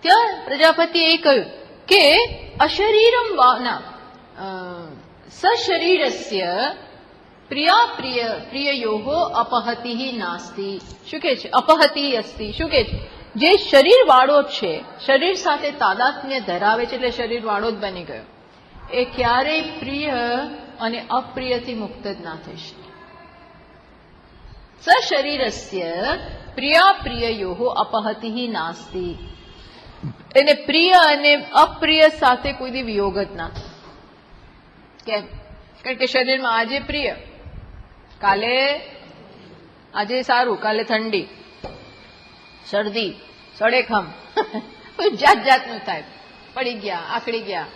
A: ત્યાં પ્રજાપતિએ એ કહ્યું કે અશરીરમ સશરીરસ્ય પ્રિયયોહો અપહતિ નાસ્તિ. શું કે છે? અપહતિ અસ્તિ. શું કે છે? જે શરીર વાળો છે, શરીર સાથે તાદાત્મ્ય ધરાવે છે, એટલે શરીર વાળો જ બની ગયો, એ ક્યારેય પ્રિય અને અપ્રિયથી મુક્ત જ ના થઈ શકે. સશરીરસ્ય પ્રિયયોહો અપહતિ નાસ્તિ. એને પ્રિય અને અપ્રિય સાથે કોઈ દી વિયોગ જ ના થાય. કેમ? કારણ કે શરીરમાં આજે પ્રિય, આજે સારું, કાલે ઠંડી, શરદી, સડેખમ, જાત જાતનું થાય. પડી ગયા, આકડી ગયા,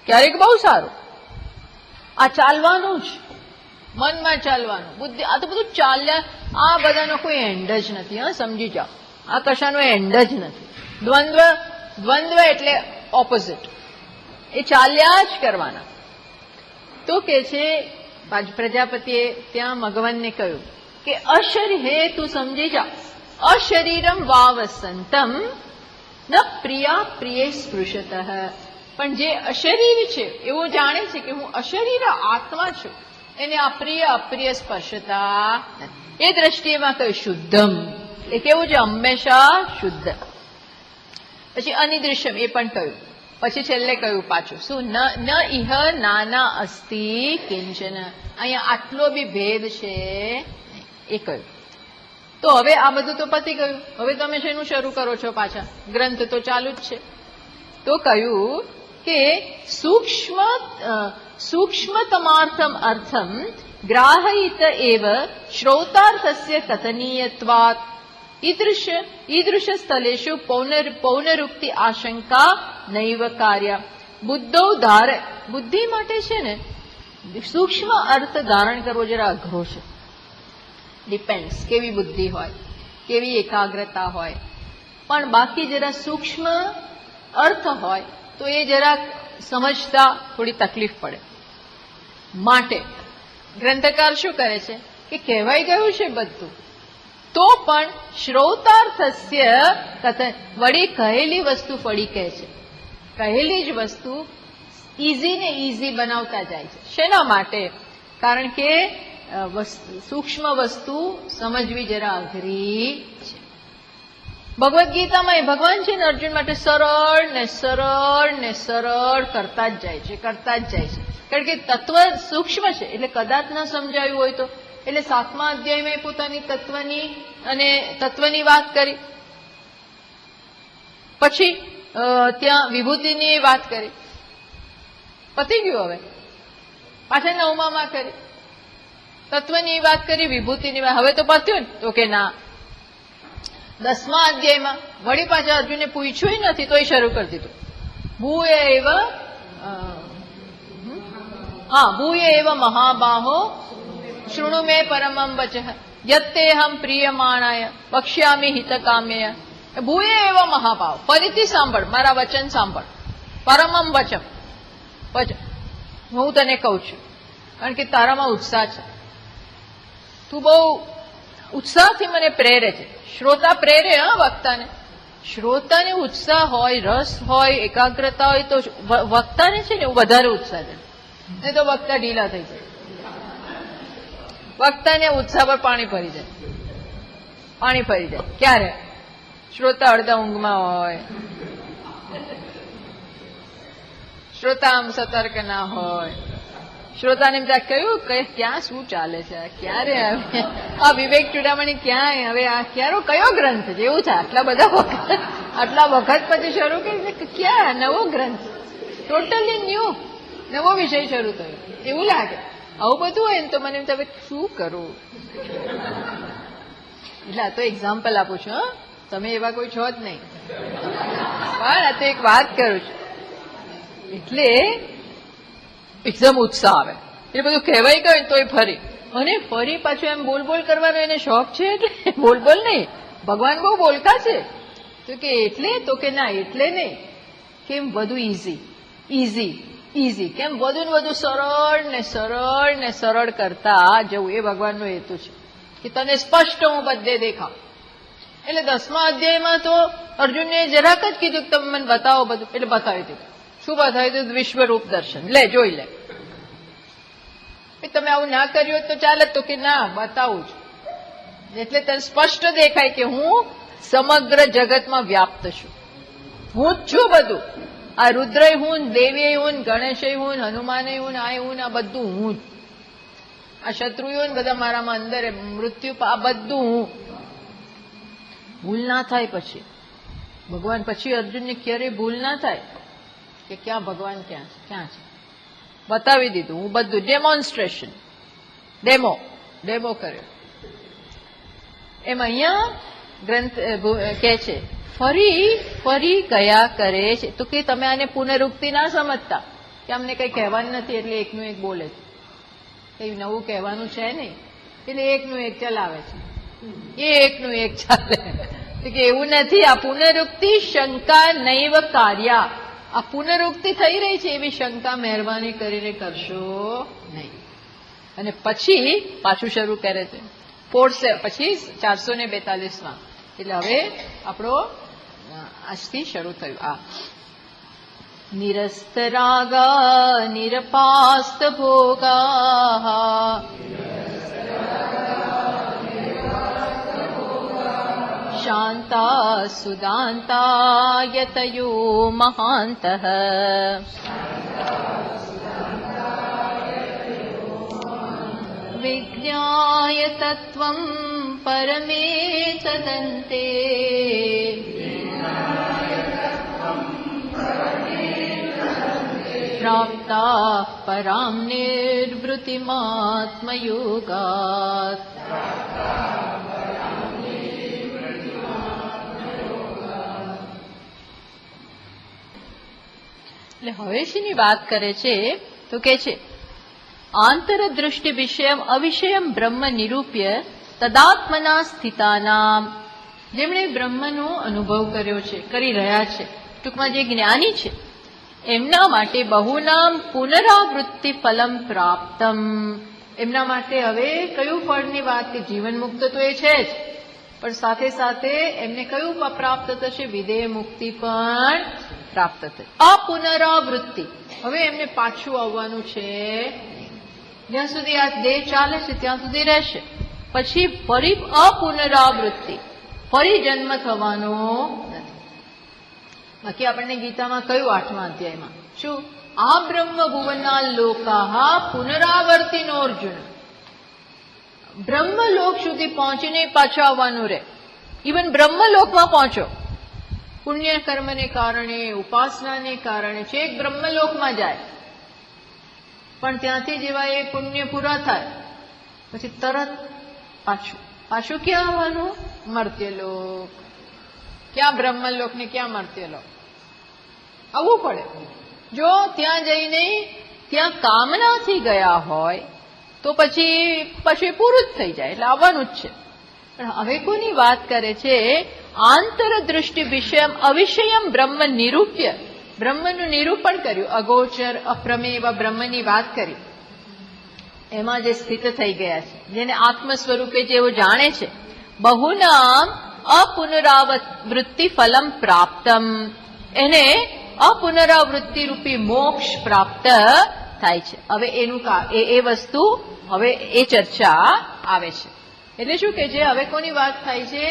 A: ક્યારેક બહુ સારું. આ ચાલવાનું જ, મનમાં ચાલવાનું, બુદ્ધિ, આ તો બધું ચાલ્યા. આ બધાનો કોઈ એન્ડ જ નથી. હા, સમજી જાઓ, આ કશાનો એન્ડ જ નથી. દ્વંદ્વ એટલે ઓપોઝિટ, એ ચાલ્યા જ કરવાના. તો કે છે પ્રજાપતિએ ત્યાં ભગવાનને કહ્યું કે તું સમજી જા, અશરીરમ વાવસંતમ ન પ્રિયા પ્રિય સ્પૃશત. પણ જે અશરીર છે એવું જાણે છે કે હું અશરીર આત્મા છું, એને અપ્રિય અપ્રિય સ્પર્શતા એ દ્રષ્ટિએમાં કહ્યું શુદ્ધમ. એ કેવું છે? હંમેશા શુદ્ધ. પછી અનિદૃશ્યમ એ પણ કહ્યું. પછી છેલ્લે કહ્યું પાછું શું? ન ઇહ નાના અસ્તિ કિંચન. અહીંયા આટલો બી ભેદ છે એ કહ્યું. તો હવે આ બધું તો પતી ગયું. હવે તમે શેનું શરૂ કરો છો? પાછા ગ્રંથ તો ચાલુ જ છે. તો કહ્યું કે સૂક્ષ્મતમાર્થમ અર્થમ ગ્રાહયિત એવ શ્રોતાર્થસ્ય કથનીયત્વાત ઈદૃશ સ્થલેષુ પૌનરુક્તિ આશંકા નૈવ કાર્ય. બુદ્ધિ માટે છે ને સૂક્ષ્મ અર્થ ધારણ કરવો જરા અઘરો છે. ડિપેન્ડ્સ કેવી બુદ્ધિ હોય, કેવી એકાગ્રતા હોય. પણ બાકી જરા સૂક્ષ્મ અર્થ હોય તો એ જરાક સમજતા થોડી તકલીફ પડે. માટે ગ્રંથકાર શું કરે છે કે કહેવાય ગયું છે બધું, તો પણ શ્રોતાર્થસ્ય કથન, વળી કહેલી વસ્તુ ફળી કહે છે. કહેલી જ વસ્તુ ઇઝી ને ઇઝી બનાવતા જાય છે. શેના માટે? કારણ કે સૂક્ષ્મ વસ્તુ સમજવી જરા અઘરી છે. ભગવદ્ ગીતામાં ભગવાન છે ને અર્જુન માટે સરળ ને સરળ ને સરળ કરતા જ જાય છે, કરતા જ જાય છે. કારણ કે તત્વ સૂક્ષ્મ છે એટલે કદાચ ના સમજાયું હોય તો. એટલે 7મા અધ્યાયમાં પોતાની તત્વની વાત કરી, પછી ત્યાં વિભૂતિની વાત કરી, પતી ગયું. હવે પાછા 9માં કરી, તત્વની વાત કરી, વિભૂતિની વાત. હવે તો પત્યું ને? તો કે ના. 10મા અધ્યાયમાં વળી પાછા અર્જુને પૂછ્યું નથી તો એ શરૂ કરી દીધું. ભૂય એવ મહાબાહો શૃણુ મે પરમમ વચઃ યત્તેહમ પ્રિયમાણાય વક્ષ્યામિ હિતકામ્યય. ભૂય એવ મહાભાવ, ફરીથી સાંભળ, મારા વચન સાંભળ. પરમમ વચમ, હું તને કહું છું કારણ કે તારામાં ઉત્સાહ છે. તું બહુ ઉત્સાહથી મને પ્રેરે છે. શ્રોતા પ્રેરે, હા, વક્તાને. શ્રોતાને ઉત્સાહ હોય, રસ હોય, એકાગ્રતા હોય તો વક્તાને છે ને વધારે ઉત્સાહ છે. નહીં તો વક્તા ઢીલા થઈ જાય. વક્તાને ઉત્સાહ પર પાણી ફરી જાય. ક્યારે? શ્રોતા અડધા ઊંઘમાં હોય, શ્રોતા આમ સતર્ક ના હોય. શ્રોતાને કયું ક્યાં શું ચાલે છે, ક્યારે આવે આ વિવેક ચૂડામણી, ક્યાં હવે આ કયો ગ્રંથ છે? એવું થાય આટલા વખત પછી શરૂ કરી ક્યાં નવો ગ્રંથ, ટોટલી ન્યૂ નવો વિષય શરૂ થયો એવું લાગે. આવું બધું હોય ને તો મને હવે શું કરું? એટલે આ તો એક્ઝામ્પલ આપું છું. તમે એવા કોઈ છો જ નહીં, પણ આ તો એક વાત કરું છું. એટલે એકદમ ઉત્સાહ આવે, એટલે બધું કહેવાય ગયું તોય ફરી, અને ફરી પાછું એમ બોલ બોલ કરવાનો એને શોખ છે, એટલે બોલ બોલ નહીં, ભગવાન બહુ બોલકા છે. તો કે એટલે, તો કે ના એટલે નહીં, કેમ બધું ઈઝી ઈઝી ઈઝી, કેમ વધુ ને વધુ સરળ ને સરળ ને સરળ કરતા જવું, એ ભગવાનનો હેતુ છે કે તને સ્પષ્ટ હું બધે દેખાવ. એટલે 10મા અધ્યાયમાં તો અર્જુનને જરાક જ કીધું કે તમે મને બતાવો બધું, એટલે બતાવી દીધું. શું બતાવી દીધું? વિશ્વરૂપ દર્શન. લે જોઈ લે, તમે આવું ના કર્યું તો ચાલે, તો કે ના બતાવું છું, એટલે તને સ્પષ્ટ દેખાય કે હું સમગ્ર જગતમાં વ્યાપ્ત છું, હું જ છું બધું. આ રુદ્રય હું, દેવીય હું, ગણેશય હું, હનુમાનય હું, આ હું, આ બધું હું જ. આ શત્રુઓ બધા મારામાં અંદર, મૃત્યુ આ બધું હું. ભૂલ ના થાય પછી ભગવાન, પછી અર્જુનને ક્યારેય ભૂલ ના થાય કે ક્યાં ભગવાન ક્યાં છે, ક્યાં છે. બતાવી દીધું હું બધું, ડેમોન્સ્ટ્રેશન, ડેમો કર્યો. એમ અહીંયા ગ્રંથ કે છે ફરી કયા કરે છે, તો કે તમે આને પુનરુક્તિ ના સમજતા કે અમને કઈ કહેવાનું નથી એટલે એકનું એક બોલે છે, કઈ નવું કહેવાનું છે નહીં, એટલે એકનું એક ચલાવે છે, એ એકનું એક ચાલે. કે એવું નથી, આ પુનરુક્તિ શંકા નૈવ કાર્યા, આ પુનરુક્તિ થઈ રહી છે એવી શંકા મહેરબાની કરીને કરશો નહીં. અને પછી પાછું શરૂ કરે છે પછી 442માં. એટલે હવે આપણો આજથી શરૂ થયું આ નિરસ્તરાગા નિરપાસ્ત ભોગા શાંતા સુદાંતા યતયો મહાંતઃ વિજ્ઞાય તત્વં પરમે તદન્તે પ્રાપ્તા પરામ નિર્વૃતિમાત્મયોગાત. એટલે હવે શેની વાત કરે છે, તો કે છે આંતરદૃષ્ટિ વિષયમ અવિષયમ બ્રહ્મ નિરૂપ્ય તદાત્મના સ્થિતાનામ, જેમણે બ્રહ્મનો અનુભવ કર્યો છે, કરી રહ્યા છે, ટૂંકમાં જે જ્ઞાની છે, એમના માટે બહુનામ પુનરાવૃત્તિ ફલમ પ્રાપ્તમ. એમના માટે હવે કયું ફળની વાત, કે જીવન મુક્ત તો એ છે જ, પણ સાથે સાથે એમને કયું પ્રાપ્ત થશે? વિદેહ મુક્તિ પણ પ્રાપ્ત થશે. અપુનરાવૃત્તિ, હવે એમને પાછું આવવાનું છે, જ્યાં સુધી આ દેહ ચાલે છે ત્યાં સુધી રહેશે, પછી ફરી અપુનરાવૃત્તિ, ફરી જન્મ થવાનો નથી. બાકી આપણને ગીતામાં કયું 8મા અધ્યાયમાં શું? આ બ્રહ્મ ભુવના લોકાહ પુનરાવર્તિનો અર્જુન. બ્રહ્મલોક સુધી પહોંચીને પાછું આવવાનું રહે. ઇવન બ્રહ્મલોકમાં પહોંચો, પુણ્ય કર્મને કારણે, ઉપાસનાને કારણે છેક બ્રહ્મલોકમાં જાય, પણ ત્યાંથી જેવા એ પુણ્ય પૂરા થાય પછી તરત પાછું ક્યાં આવવાનું? મર્ત્યલોક. ક્યાં બ્રહ્મલોક ને ક્યાં મર્ત્યલોક? આવવું પડે. જો ત્યાં જઈને ત્યાં કામનાથી ગયા હોય તો પછી પૂરું જ થઈ જાય, એટલે આવવાનું જ છે. પણ હવે કોની વાત કરે છે? આંતરદૃષ્ટિ વિષયમ અવિષયમ બ્રહ્મ નિરૂપ્ય, બ્રહ્મનું નિરૂપણ કર્યું, અગોચર અપ્રમેય એવા બ્રહ્મની વાત કરી, એમાં જે સ્થિત થઈ ગયા છે, જેને આત્મ સ્વરૂપે જેવો જાણે છે. બહુનામ અપુનરાવૃત્તિ ફલમ પ્રાપ્તમ, એને અપુનરાવૃત્તિ રૂપી મોક્ષ પ્રાપ્ત થાય છે. હવે એનું એ વસ્તુ, હવે એ ચર્ચા આવે છે. એટલે શું કે છે? હવે કોની વાત થાય છે?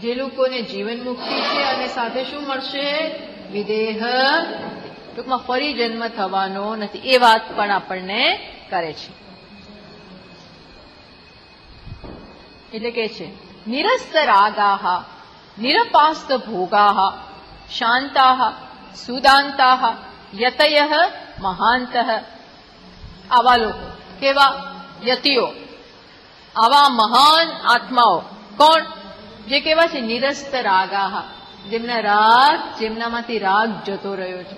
A: જે લોકોને જીવન મુક્તિ છે અને સાથે શું મળશે? વિદેહ, ટૂંકમાં ફરી જન્મ થવાનો નથી, એ વાત પણ આપણને કરે છે. એટલે કે છે નિરસ્ત રાગાહ નિરપાસ્ત ભોગાહ શાંતાહ સુદાંતાહ યતયઃ મહાંતઃ. આવા લોકો કેવા? યતિઓ, આવા મહાન આત્માઓ. કોણ? જે કેવા છે? નિરસ્ત રાગાહ, જેમનામાંથી રાગ જતો રહ્યો છે,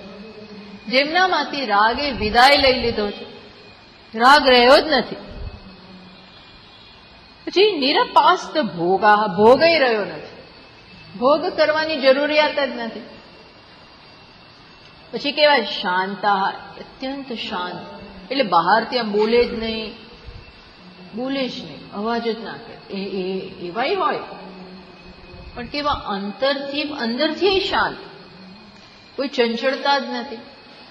A: જેમનામાંથી રાગે વિદાય લઈ લીધો છે, રાગ રહ્યો જ નથી. પછી નિરપાસ્ત ભોગા, ભોગઈ રહ્યો નથી, ભોગ કરવાની જરૂરિયાત જ નથી. પછી કેવાય શાંતા, અત્યંત શાંત, એટલે બહાર ત્યાં બોલે જ નહીં, બોલે જ નહીં, અવાજ જ ના કરે, એવાય હોય, પણ કેવા અંદરથી શાંત, કોઈ ચંચળતા જ નથી.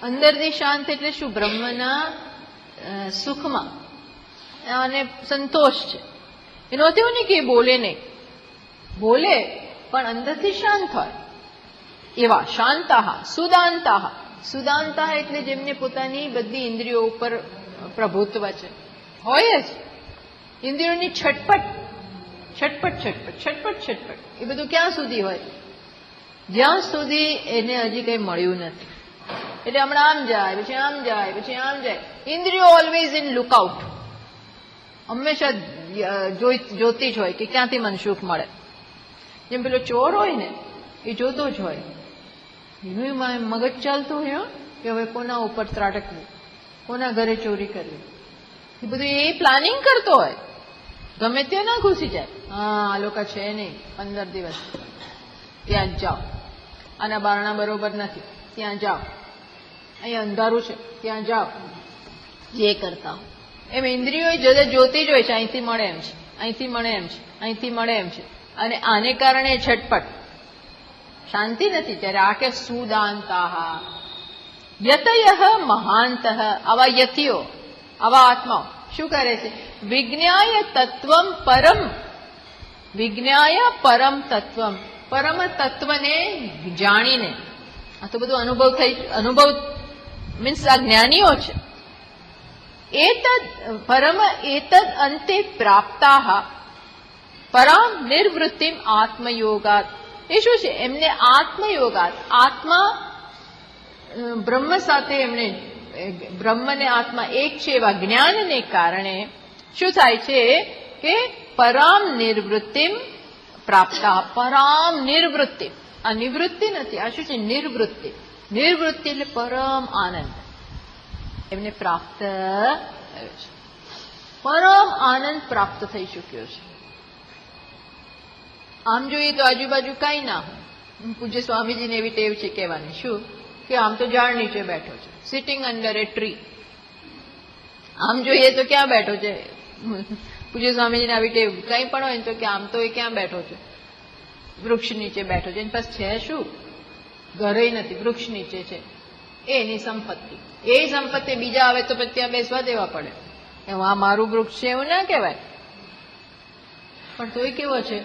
A: અંદરથી શાંત એટલે શું? બ્રહ્મના સુખમાં અને સંતોષ છે. એનો અર્થ એવું નહીં કે બોલે નહીં, બોલે પણ અંદરથી શાંત હોય. એવા શાંતા, સુદાંતા. સુદાંતા એટલે જેમને પોતાની બધી ઇન્દ્રિયો ઉપર પ્રભુત્વ છે, હોય જ. ઇન્દ્રિયોની છટપટ છટપટ છટપટ છટપટ છટપટ, એ બધું ક્યાં સુધી હોય? જ્યાં સુધી એને હજી કઈ મળ્યું નથી. એટલે હમણાં આમ જાય, પછી આમ જાય, પછી આમ જાય. ઇન્દ્રિયો ઓલવેઝ ઇન લુકઆઉટ, હંમેશા જોતી જ હોય કે ક્યાંથી મને સુખ મળે. જેમ પેલો ચોર હોય ને, એ જોતો જ હોય, એનું મગજ ચાલતું હોય કે હવે કોના ઉપર ત્રાટકવું, કોના ઘરે ચોરી કરવી, એ બધું એ પ્લાનિંગ કરતો હોય. ગમે ત્યાં ના ઘૂસી જાય. હા, આ લોકો છે નહીં, 15 દિવસ ત્યાં જ જાઓ, આના બારણા બરોબર નથી, ત્યાં જાઓ, અહીંયા અંધારું છે, ત્યાં જાઓ, જે કરતા હો. એમ ઇન્દ્રિયો જોતી જ હોય છે, અહીંથી મળે એમ છે, અહીંથી મળે એમ છે, અહીંથી મળે એમ છે. અને આને કારણે છટપટ, શાંતિ નથી. ત્યારે આ કે સુદાંતા યતયઃ મહાંતઃ. આવા યતિઓ, આવા આત્માઓ શું કરે છે? વિજ્ઞાય તત્વમ પરમ, વિજ્ઞાય પરમ તત્વમ, પરમ તત્વને જાણીને. આ તો બધું અનુભવ મીન્સ આ જ્ઞાનીઓ છે. એતદ પરમ એતદ અંતે પ્રાપ્તા પરામ નિર્વૃત્તિમ આત્મયોગાત. એ શું છે? એમને આત્મયોગાત, આત્મા બ્રહ્મ સાથે એમને બ્રહ્મને આત્મા એક છે એવા જ્ઞાનને કારણે શું થાય છે કે પરામ નિર્વૃત્તિમ પ્રાપ્તા. પરામ નિર્વૃત્તિ, આ નિવૃત્તિ નથી, આ શું છે? નિર્વૃત્તિ. નિર્વૃત્તિ એટલે પરમ આનંદ એમને પ્રાપ્ત થયો છે. પરમ આનંદ પ્રાપ્ત થઈ ચુક્યો છે. આમ જોઈએ તો આજુબાજુ કઈ ના હોય. પૂજ્ય સ્વામીજીને એવી ટેવ છે કહેવાની, શું કે આમ તો ઝાડ નીચે બેઠો છે, સિટિંગ અંડર એ ટ્રી. આમ જોઈએ તો ક્યાં બેઠો છે? પૂજ્ય સ્વામીજીને આવી ટેવ, કઈ પણ હોય તો કે આમ તો એ ક્યાં બેઠો છે? વૃક્ષ નીચે બેઠો છે. એની પાસે છે શું? ઘરે નથી, વૃક્ષ નીચે છે. એની સંપત્તિ, એ સંપત્તિ બીજા આવે તો પછી ત્યાં બેસવા દેવા પડે. આ મારું વૃક્ષ છે એવું ના કહેવાય. પણ તોય કેવો છે?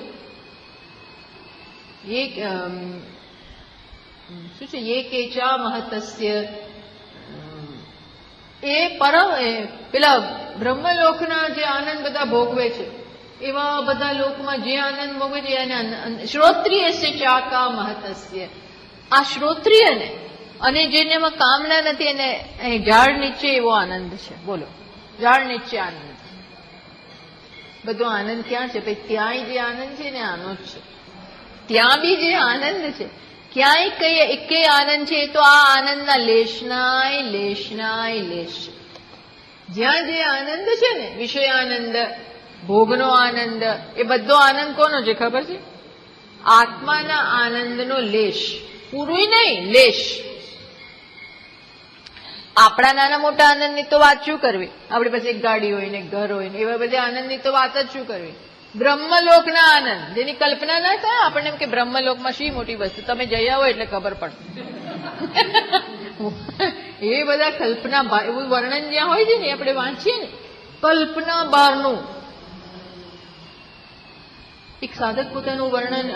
A: શું છે? એ કેચા મહતસ્ય, એ પરમ પેલા બ્રહ્મલોકના જે આનંદ બધા ભોગવે છે, એવા બધા લોકમાં જે આનંદ ભોગવે છે એને શ્રોત્રિય છે ચાકા મહતસ્ય. આ શ્રોત્રિયને અને જેને એમાં કામના નથી એને ઝાડ નીચે એવો આનંદ છે. બોલો, ઝાડ નીચે આનંદ. બધો આનંદ ક્યાં છે? ભાઈ ત્યાંય જે આનંદ છે ને આનો જ છે. ત્યાં બી જે આનંદ છે, ક્યાંય કઈ એકેય આનંદ છે તો આ આનંદના લેશનાય લેશનાય લેશ છે. જ્યાં જે આનંદ છે ને, વિષય આનંદ, ભોગનો આનંદ, એ બધો આનંદ કોનો છે ખબર છે? આત્માના આનંદનો લેશ. પૂરું નહીં, લેશ. આપણા નાના મોટા આનંદની તો વાત શું કરવી? આપણી પાસે એક ગાડી હોય ને, ઘર હોય ને, એવા બધા આનંદની તો વાત જ શું કરવી? બ્રહ્મલોકના આનંદ જેની કલ્પના ના થાય. આપણને એમ કે બ્રહ્મલોકમાં શી મોટી વસ્તુ, તમે જઈ આવો એટલે ખબર પડે. એ બધા કલ્પના, એવું વર્ણન જ્યાં હોય છે ને આપણે વાંચીએ ને, કલ્પના બહારનું. એક સાધક પોતાનું વર્ણન,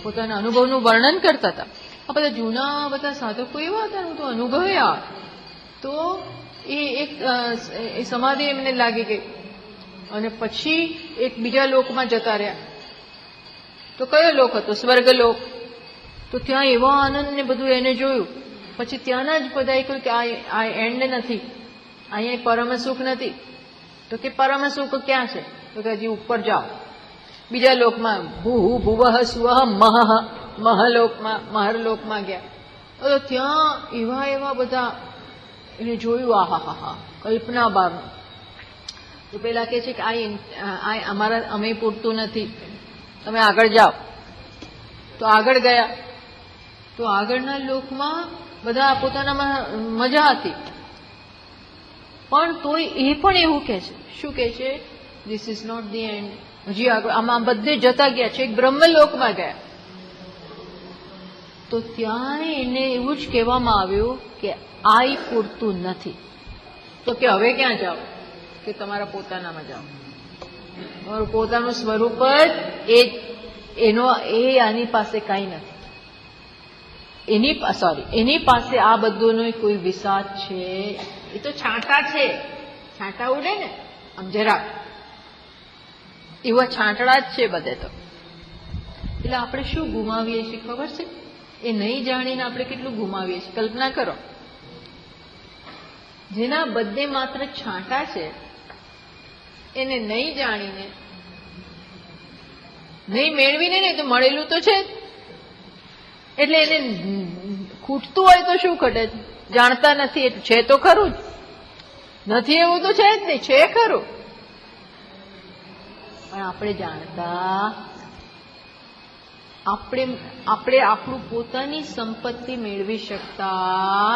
A: પોતાના અનુભવનું વર્ણન કરતા હતા. આ બધા જૂના બધા સાધકો એવા હતા, હું તો અનુભવ્યા. તો એ એક સમાધિ એમને લાગી ગઈ અને પછી એક બીજા લોકમાં જતા રહ્યા. તો કયો લોક હતો? સ્વર્ગલોક. તો ત્યાં એવા આનંદ ને બધું એને જોયું. પછી ત્યાંના જ બધાએ કહ્યું કે આ એન્ડ નથી, અહીંયા પરમ સુખ નથી. તો કે પરમ સુખ ક્યાં છે? તો કે હજી ઉપર જાઓ, બીજા લોકમાં. ભૂ ભુવઃ સ્વઃ મહ, મહલોકમાં, મહરલોકમાં ગયા. તો ત્યાં એવા એવા બધા એને જોયું, આહા હા હા, કલ્પના બહારનું. તો પેલા કે છે કે અમે પૂરતું નથી, તમે આગળ જાઓ. તો આગળ ગયા. તો આગળના લોકમાં બધા પોતાનામાં મજા હતી, પણ તોય એ પણ એવું કે છે, શું કે છે, this is not the end. હજી આગળ આમાં બધે જતા ગયા છે, એક બ્રહ્મલોકમાં ગયા. તો ત્યાં એને એવું જ કહેવામાં આવ્યું કે આ પૂરતું નથી. તો કે હવે ક્યાં જાઓ? કે તમારા પોતાનામાં જાઓ. તમારું પોતાનું સ્વરૂપ જ આની પાસે કઈ નથી. એની પાસે આ બધુંનો કોઈ વિસાદ છે. એ તો છાંટા છે, છાંટા ઉડે ને આમ જરાક, એવા છાંટડા જ છે બધે. તો એટલે આપણે શું ગુમાવીએ છીએ ખબર છે? એ નહીં જાણીને આપણે કેટલું ગુમાવીએ છીએ. કલ્પના કરો, જેના બધે માત્ર છાંટા છે, એને નહીં જાણીને, નહીં મેળવીને, ને તો મળેલું તો છે જ. એટલે એને ખૂટતું હોય તો શું ઘટે? જાણતા નથી એટલું છે તો ખરું જ, નથી એવું તો છે જ નહીં, છે ખરું. પણ આપણે જાણતા, આપણે આપણું પોતાની સંપત્તિ મેળવી શકતા.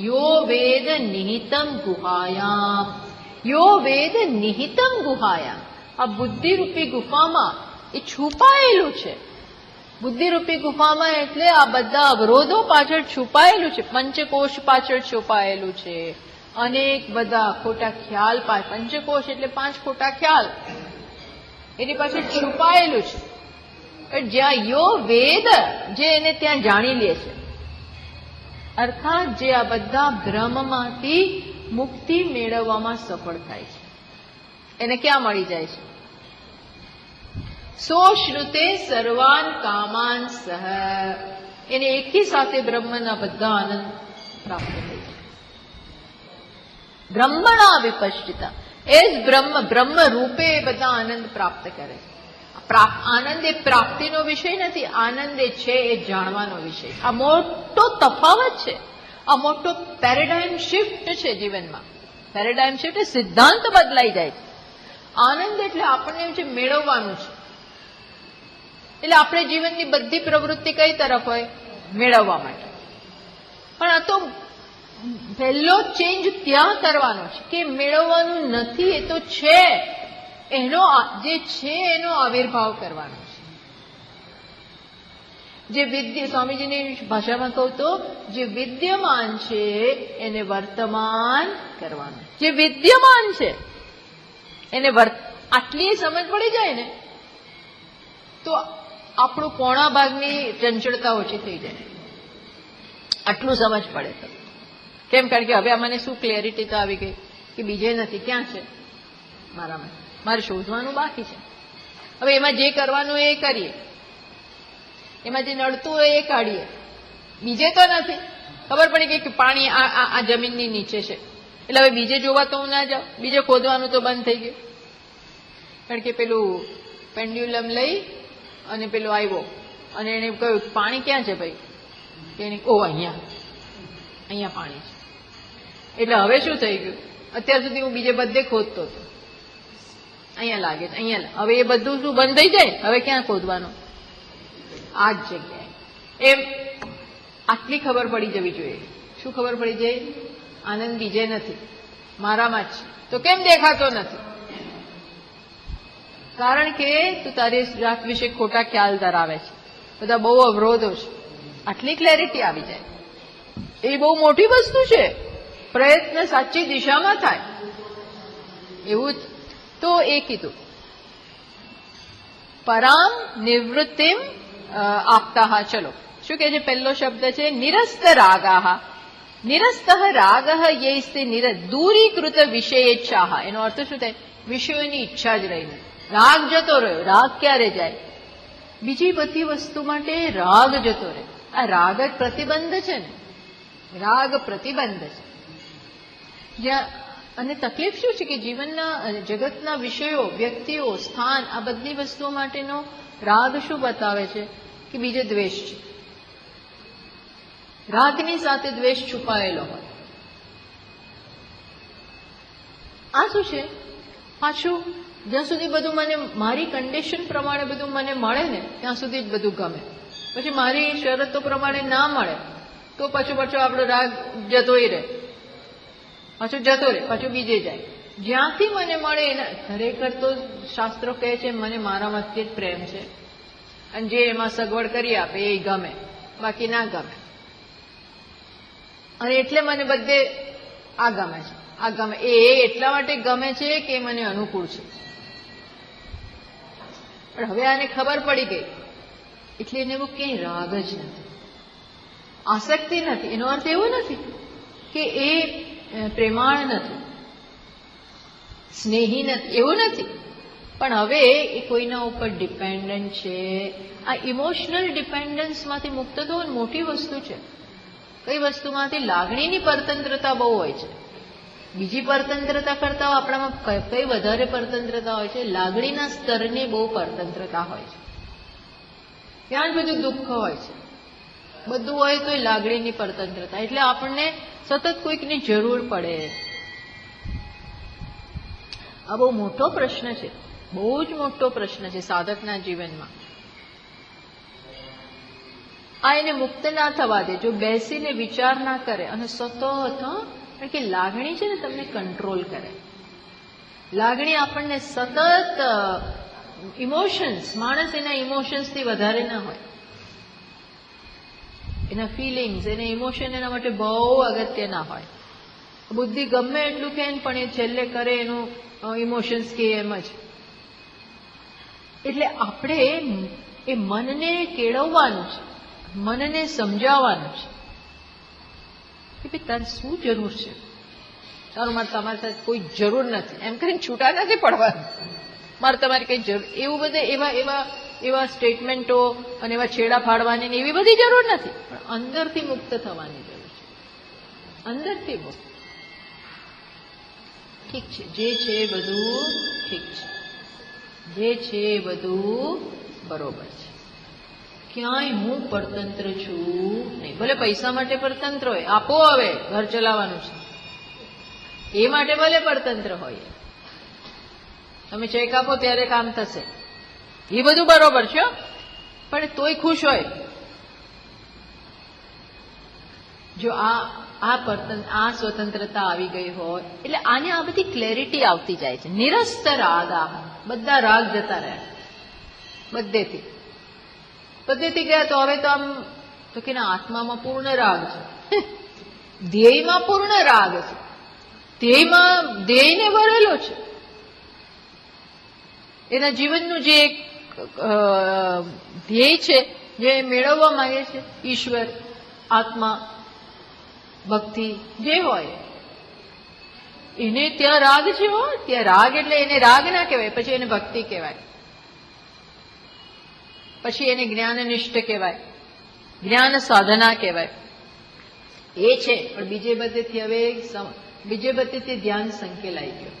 A: યો વેદ નિહિતમ ગુહાયામ, યો વેદ નિહિતમ ગુહાયામ. આ બુદ્ધિરૂપી ગુફામાં એ છુપાયેલું છે. બુદ્ધિરૂપી ગુફામાં એટલે આ બધા અવરોધો પાછળ છુપાયેલું છે, પંચકોશ પાછળ છુપાયેલું છે, અનેક બધા ખોટા ખ્યાલ. પંચકોશ એટલે 5 ખોટા ખ્યાલ, એની પાછળ છુપાયેલું છે. જ્યાં યો વેદ, જે એને ત્યાં જાણી લે છે, અર્થાત જે આ બધા ભ્રમમાંથી મુક્તિ મેળવવામાં સફળ થાય છે, એને ક્યાં મળી જાય છે? સો શ્રુતે સર્વાન કામાન સહ, એને એકી સાથે બ્રહ્મના બધા આનંદ પ્રાપ્ત થાય છે. બ્રહ્મણા વિપશ્ચિતા, એ જ બ્રહ્મ રૂપે બધા આનંદ પ્રાપ્ત કરે છે. આનંદ એ પ્રાપ્તિનો વિષય નથી, આનંદ એ છે એ જાણવાનો વિષય. આ મોટો તફાવત છે, આ મોટો પેરેડાઇમ શિફ્ટ છે જીવનમાં. પેરેડાઇમ શિફ્ટ, સિદ્ધાંત બદલાઈ જાય છે. આનંદ એટલે આપણને જે મેળવવાનું છે. એટલે આપણે જીવનની બધી પ્રવૃત્તિ કઈ તરફ હોય? મેળવવા માટે. પણ આ તો પહેલો ચેન્જ ત્યાં કરવાનો છે કે મેળવવાનું નથી, એ તો છે, એનો જે છે એનો આવિર્ભાવ કરવાનો છે. જે સ્વામીજીની ભાષામાં કહું તો જે વિદ્યમાન છે એને વર્તમાન કરવાનું. જે વિદ્યમાન છે એને આટલી સમજ પડી જાય ને તો આપણું પોણા ભાગની ચંચળતા ઓછી થઈ જાય. આટલું સમજ પડે તો કેમ? કારણ કે હવે મને શું ક્લેરિટી તો આવી ગઈ કે બીજે નથી, ક્યાં છે મારામાં, મારે શોધવાનું બાકી છે. હવે એમાં જે કરવાનું એ કરીએ, એમાં જે નડતું હોય એ કાઢીએ, બીજે તો નથી. ખબર પડી ગઈ કે પાણી આ જમીનની નીચે છે, એટલે હવે બીજે જોવા તો હું ના જાઉં, બીજે ખોદવાનું તો બંધ થઈ ગયું. કારણ કે પેલું પેન્ડ્યુલમ લઈ અને પેલો આવ્યો અને એને કહ્યું પાણી ક્યાં છે ભાઈ? કે એને અહીંયા પાણી છે. એટલે હવે શું થઈ ગયું? અત્યાર સુધી હું બીજે બધે ખોદતો હતો, અહીંયા લાગે છે, અહીંયા. હવે એ બધું શું બંધ થઈ જાય? હવે ક્યાં ખોદવાનું? આ જ જગ્યાએ. એમ આટલી ખબર પડી જવી જોઈએ. શું ખબર પડી જાય? આનંદ બીજે નથી, મારામાં જ છે. તો કેમ દેખાતો નથી? કારણ કે તું તારી જાત વિશે ખોટા ખ્યાલ ધરાવે છે, બધા બહુ અવરોધો છે. આટલી ક્લેરિટી આવી જાય એ બહુ મોટી વસ્તુ છે. પ્રયત્ન સાચી દિશામાં થાય એવું તો એ કીધું. પરામ નિવૃત્તિમ આપતા. ચલો શું કે છે? પહેલો શબ્દ છે નિરસ્ત રાગા. નિરસ્ત રાગ યૈસ્તે દૂરીકૃત વિષયેચ્છા. એનો અર્થ શું થાય? વિષયોની ઈચ્છા જ રહી નથી. રાગ જતો રહ્યો. રાગ ક્યારે જાય? બીજી બધી વસ્તુ માટે રાગ જતો રહે. આ રાગ જ પ્રતિબંધ છે ને, રાગ પ્રતિબંધ છે. જ્યાં અને તકલીફ શું છે કે જીવનના જગતના વિષયો, વ્યક્તિઓ, સ્થાન, આ બધી વસ્તુઓ માટેનો રાગ શું બતાવે છે? કે બીજે દ્વેષ છે. રાગની સાથે દ્વેષ છુપાયેલો હોય. આ શું છે? પાછું જ્યાં સુધી બધું મને મારી કન્ડિશન પ્રમાણે બધું મને મળે ને ત્યાં સુધી જ બધું ગમે. પછી મારી શરતો પ્રમાણે ના મળે તો પાછો આપણો રાગ જતોય રહે, પાછું જતો રહે, પાછું બીજે જાય. જ્યાંથી મને મળે એના ખરેખર તો શાસ્ત્રો કહે છે મને મારામાંથી જ પ્રેમ છે અને જે એમાં સગવડ કરી આપે એ ગમે, બાકી ના ગમે. અને એટલે મને બધે આ ગમે છે, આ ગમે. એ એટલા માટે ગમે છે કે મને અનુકૂળ છે. પણ હવે આને ખબર પડી ગઈ એટલે એને એવું ક્યાંય રાગ જ નથી, આસક્તિ નથી. એનો અર્થ એવો નથી કે એ પ્રેમાળ નથી, સ્નેહી નથી, એવું નથી. પણ હવે એ કોઈના ઉપર ડિપેન્ડન્ટ છે. આ ઇમોશનલ ડિપેન્ડન્સમાંથી મુક્ત થવું મોટી વસ્તુ છે. કઈ વસ્તુમાંથી? લાગણીની પરતંત્રતા બહુ હોય છે. બીજી પરતંત્રતા કરતા આપણામાં કઈ વધારે પરતંત્રતા હોય છે? લાગણીના સ્તરની બહુ પરતંત્રતા હોય છે. ત્યાં જ બધું દુઃખ હોય છે. બધું હોય તો એ લાગણીની પરતંત્રતા. એટલે આપણને સતત કોઈકની જરૂર પડે. આ બહુ મોટો પ્રશ્ન છે, બહુ જ મોટો પ્રશ્ન છે સાધકના જીવનમાં. આ એને મુક્ત ના થવા દે જો બેસીને વિચાર ના કરે અને સતત, કારણ કે લાગણી છે ને તમને કંટ્રોલ કરે. લાગણી આપણને સતત ઇમોશન્સ, માણસ એના ઇમોશન્સથી વધારે ના હોય. એના ફિલિંગ્સ, એના ઇમોશન એના માટે બહુ અગત્યના હોય. બુદ્ધિ ગમે એટલું કહે પણ એ છેલ્લે કરે એનું ઇમોશન્સ કે એમ જ. એટલે આપણે એ મનને કેળવવાનું છે, મનને સમજાવવાનું છે કે ભાઈ તારે શું જરૂર છે, તારું મારે તમારી સાથે કોઈ જરૂર નથી એમ કરીને છૂટા નથી પડવાનું. મારે તમારી કઈ જરૂર, એવું બધે એવા સ્ટેટમેન્ટો અને એવા છેડા ફાડવાની એવી બધી જરૂર નથી. પણ અંદરથી મુક્ત થવાની જરૂર છે, અંદરથી મુક્ત. ઠીક છે, જે છે એ બધું ઠીક છે, જે છે એ બધું બરોબર છે. ક્યાંય હું પરતંત્ર છું નહીં. ભલે પૈસા માટે પરતંત્ર હોય, આપો હવે ઘર ચલાવવાનું છે એ માટે ભલે પરતંત્ર હોય, તમે ચેક આપો ત્યારે કામ થશે, એ બધું બરોબર છે. પણ તોય ખુશ હોય જો આ સ્વતંત્રતા આવી ગઈ હોય. એટલે આને આ બધી ક્લેરિટી આવતી જાય છે. નિરસ્ત રાગ, બધા રાગ જતા રહ્યા બધેથી ગયા. તો હવે તો આમ તો કે ના, આત્મામાં પૂર્ણ રાગ છે, ધ્યેયમાં પૂર્ણ રાગ છે, ધ્યેયને વળેલો છે. એના જીવનનું જે એક ધ્યેય છે, જે મેળવવા માંગે છે, ઈશ્વર, આત્મા, ભક્તિ જે હોય એને ત્યાં રાગ છે. ત્યાં રાગ એટલે એને રાગ ના કહેવાય, પછી એને ભક્તિ કહેવાય, પછી એને જ્ઞાનનિષ્ઠ કહેવાય, જ્ઞાન સાધના કહેવાય. એ છે. પણ બીજે બધેથી ધ્યાન સંકેલાઈ ગયો.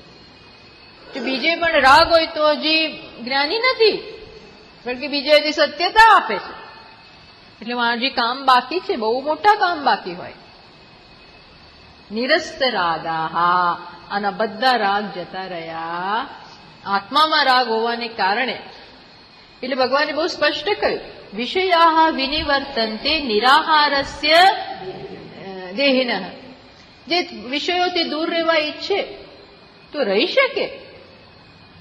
A: જો બીજે પણ રાગ હોય તો હજી જ્ઞાની નથી, કારણ કે બીજે હજી સત્યતા આપે છે. એટલે હજી કામ બાકી છે, બહુ મોટા કામ બાકી હોય. નિરસ્ત રાગા, અને બધા રાગ જતા રહ્યા. આત્મામાં રાગ હોવાને કારણે, એટલે ભગવાને બહુ સ્પષ્ટ કહ્યું, વિષયા વિનિવર્તન્તે નિરાહારસ્ય દેહિન. જે વિષયોથી દૂર રહેવા ઈચ્છે તો રહી શકે.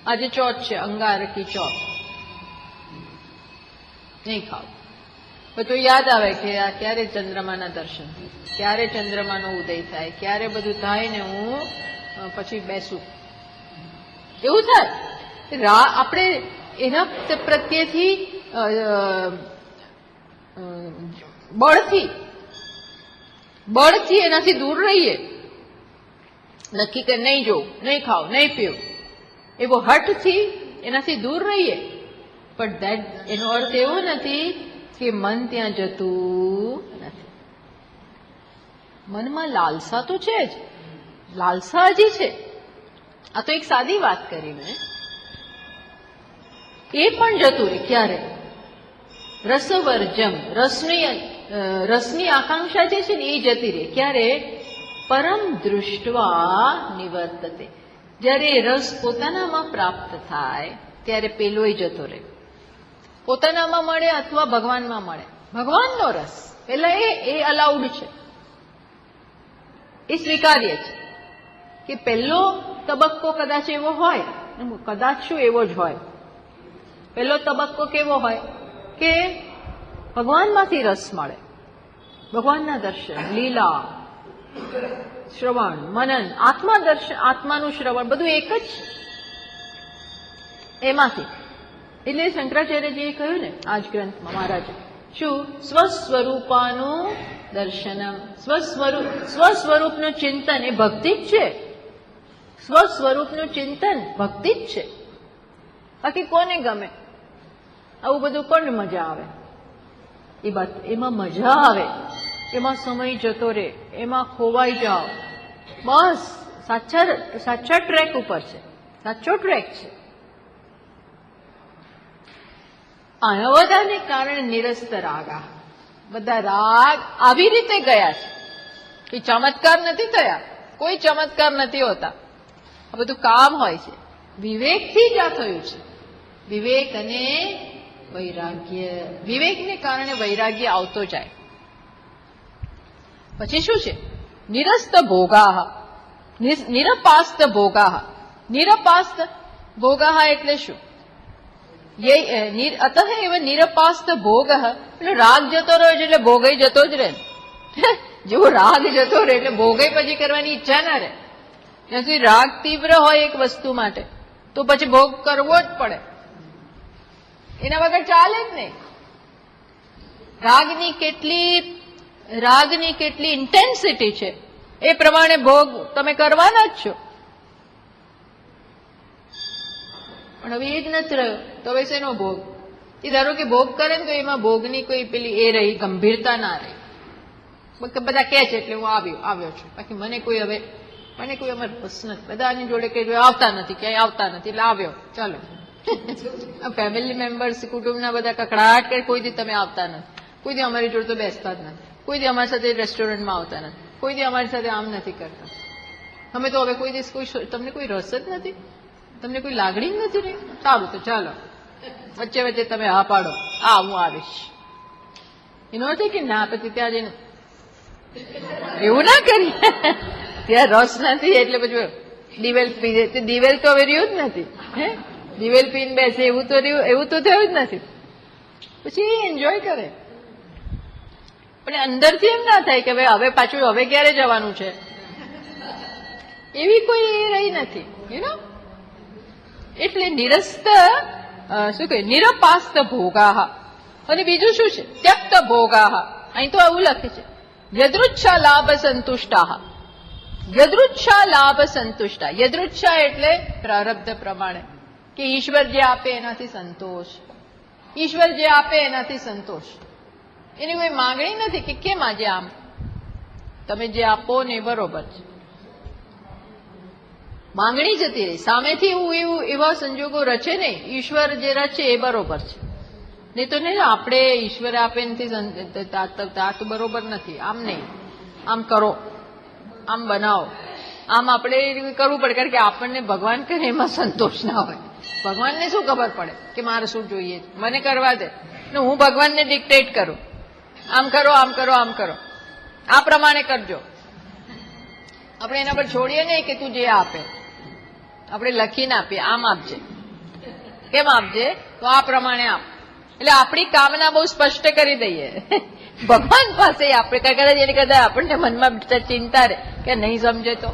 A: આજે ચોથ છે, અંગારકી ચોથ, નહીં ખાવ. તો યાદ આવે કે આ ક્યારે ચંદ્રમાના દર્શન થાય, ક્યારે ચંદ્રમાનો ઉદય થાય, ક્યારે બધું થાય ને હું પછી બેસું, એવું થાય. આપણે એના પ્રત્યેથી બળથી એનાથી દૂર રહીએ. નક્કી કે નહીં જોવું, નહીં ખાવ, નહીં પીવું, એવો હઠથી એનાથી દૂર રહીએ. પણ એનો અર્થ એવો નથી કે મન ત્યાં જતું નથી. મનમાં લાલસા તો છે જ, લાલસા હજી છે. આ તો એક સાદી વાત કરી મેં, એ પણ જતું રહે. ક્યારે? રસવર્જમ, રસની રસની આકાંક્ષા જે છે ને એ જતી રહે. ક્યારે? પરમ દૃષ્ટવા નિવર્તતે. જ્યારે એ રસ પોતાનામાં પ્રાપ્ત થાય ત્યારે પેલોય જતો રહે. પોતાનામાં મળે અથવા ભગવાનમાં મળે. ભગવાનનો રસ પેલા એ અલાઉડ છે, એ સ્વીકાર્ય છે કે પહેલો તબક્કો કદાચ એવો હોય, કદાચ શું એવો જ હોય. પહેલો તબક્કો કેવો હોય કે ભગવાનમાંથી રસ મળે, ભગવાનના દર્શન, લીલા, શ્રવણ, મનન, આત્મા દર્શન, આત્માનું શ્રવણ, બધું એક જ એમાંથી. એટલે શંકરાચાર્યજીએ કહ્યું ને આ જ ગ્રંથમાં મહારાજે, શું? સ્વસ્વરૂપાનું દર્શનમ. સ્વસ્વરૂપનું ચિંતન એ ભક્તિ જ છે. સ્વસ્વરૂપનું ચિંતન ભક્તિ જ છે. બાકી કોને ગમે આવું બધું? કોને મજા આવે? એમાં મજા આવે, એમાં સમય જતો રહે, એમાં ખોવાઈ જાઓ. બસ સાચા ટ્રેક ઉપર છે, સાચો ટ્રેક છે. આના બધાને કારણે નિરસ્ત રાગા. બધા રાગ આવી રીતે ગયા છે કે ચમત્કાર નથી થયા, કોઈ ચમત્કાર નથી હોતા. આ બધું કામ હોય છે, વિવેકથી જ આ થયું છે. વિવેક અને વૈરાગ્ય. વિવેકને કારણે વૈરાગ્ય આવતો જાય. પછી શું છે? નિરસ્ત ભોગાહ, નિરપાસ્ત ભોગાહ. નિરપાસ્ત ભોગાહ એટલે શું? અતઃ એવ નિરપાસ્ત ભોગ. એટલે રાગ જતો રહ્યો એટલે ભોગય જતો જ રહે. જેવો રાગ જતો રહે એટલે ભોગય પછી કરવાની ઈચ્છા ના રહે. જ્યાં સુધી રાગ તીવ્ર હોય એક વસ્તુ માટે તો પછી ભોગ કરવો જ પડે, એના વગર ચાલે જ નહીં. રાગની કેટલી ઇન્ટેન્સિટી છે એ પ્રમાણે ભોગ તમે કરવાના જ છો. પણ હવે એ જ નથી રહ્યો તો હવે શેનો ભોગ? એ ધારો કે ભોગ કરે ને તો એમાં ભોગની કોઈ પેલી એ રહી, ગંભીરતા ના રહી. બધા કહે છે એટલે હું આવ્યો છું, બાકી મને કોઈ અમારે બસ નથી. બધાની જોડે કે આવતા નથી, ક્યાંય આવતા નથી એટલે આવ્યો, ચાલો. ફેમિલી મેમ્બર્સ, કુટુંબના બધા કકડાટ કરે, કોઈ દી તમે આવતા નથી, કોઈ દી અમારી જોડે તો બેસતા જ નથી, કોઈ દી અમારી સાથે રેસ્ટોરન્ટમાં આવતા નથી, કોઈ દી અમારી સાથે આમ નથી કરતા. અમે તો હવે કોઈ દિવસ તમને કોઈ રસ જ નથી, તમને કોઈ લાગણી જ નથી રહી. સારું તો ચાલો, વચ્ચે વચ્ચે તમે હા પાડો, હું આવીશ. એનો અર્થ કે ના, પછી ત્યાં જઈને એવું ના કરીએ. ત્યાં રસ નથી એટલે પછી દિવેલ પી. દિવેલ તો હવે રહ્યું જ નથી. દિવેલ પીને બેસે એવું તો થયું જ નથી. પછી એન્જોય કરે. પણ અંદરથી એમ ના થાય કે હવે પાછું હવે ક્યારે જવાનું છે, એવી કોઈ એ રહી નથી. એટલે નિરસ્ત શું કહે? નિરપાસ્ત ભોગાહ. અને બીજું શું છે? ત્યક્ત ભોગાહ. અહીં તો આવું લખે છે, યદૃચ્છા લાભ સંતુષ્ટાહ. યદૃચ્છા લાભ સંતુષ્ટા. યદૃચ્છા એટલે પ્રારબ્ધ પ્રમાણે, કે ઈશ્વર જે આપે એનાથી સંતોષ. ઈશ્વર જે આપે એનાથી સંતોષ. એની કોઈ માંગણી નથી કે કેમ આજે આમ, તમે જે આપો ને બરોબર છે. માંગણી જતી રહી. સામેથી એવા સંજોગો રચે નહીં. ઈશ્વર જે રચે એ બરોબર છે. નહીં તો નહીં આપણે ઈશ્વરે આપે નથી, આ તો બરોબર નથી, આમ નહીં, આમ કરો, આમ બનાવો, આમ આપણે કરવું પડે. કારણ કે આપણને ભગવાન કરે એમાં સંતોષ ના હોય. ભગવાનને શું ખબર પડે કે મારે શું જોઈએ, મને કરવા દે ને હું ભગવાનને ડિક્ટેટ કરું, આમ કરો, આમ કરો, આમ કરો, આ પ્રમાણે કરજો. આપણે એના પર છોડીએ નહીં કે તું જે આપે. આપણે લખીને આપીએ, આમ આપજે. કેમ આપજે? તો આ પ્રમાણે આપ. એટલે આપણી કામના બહુ સ્પષ્ટ કરી દઈએ ભગવાન પાસે. આપણે કદાચ એની કદાચ આપણને મનમાં ચિંતા રહે કે નહીં સમજે તો,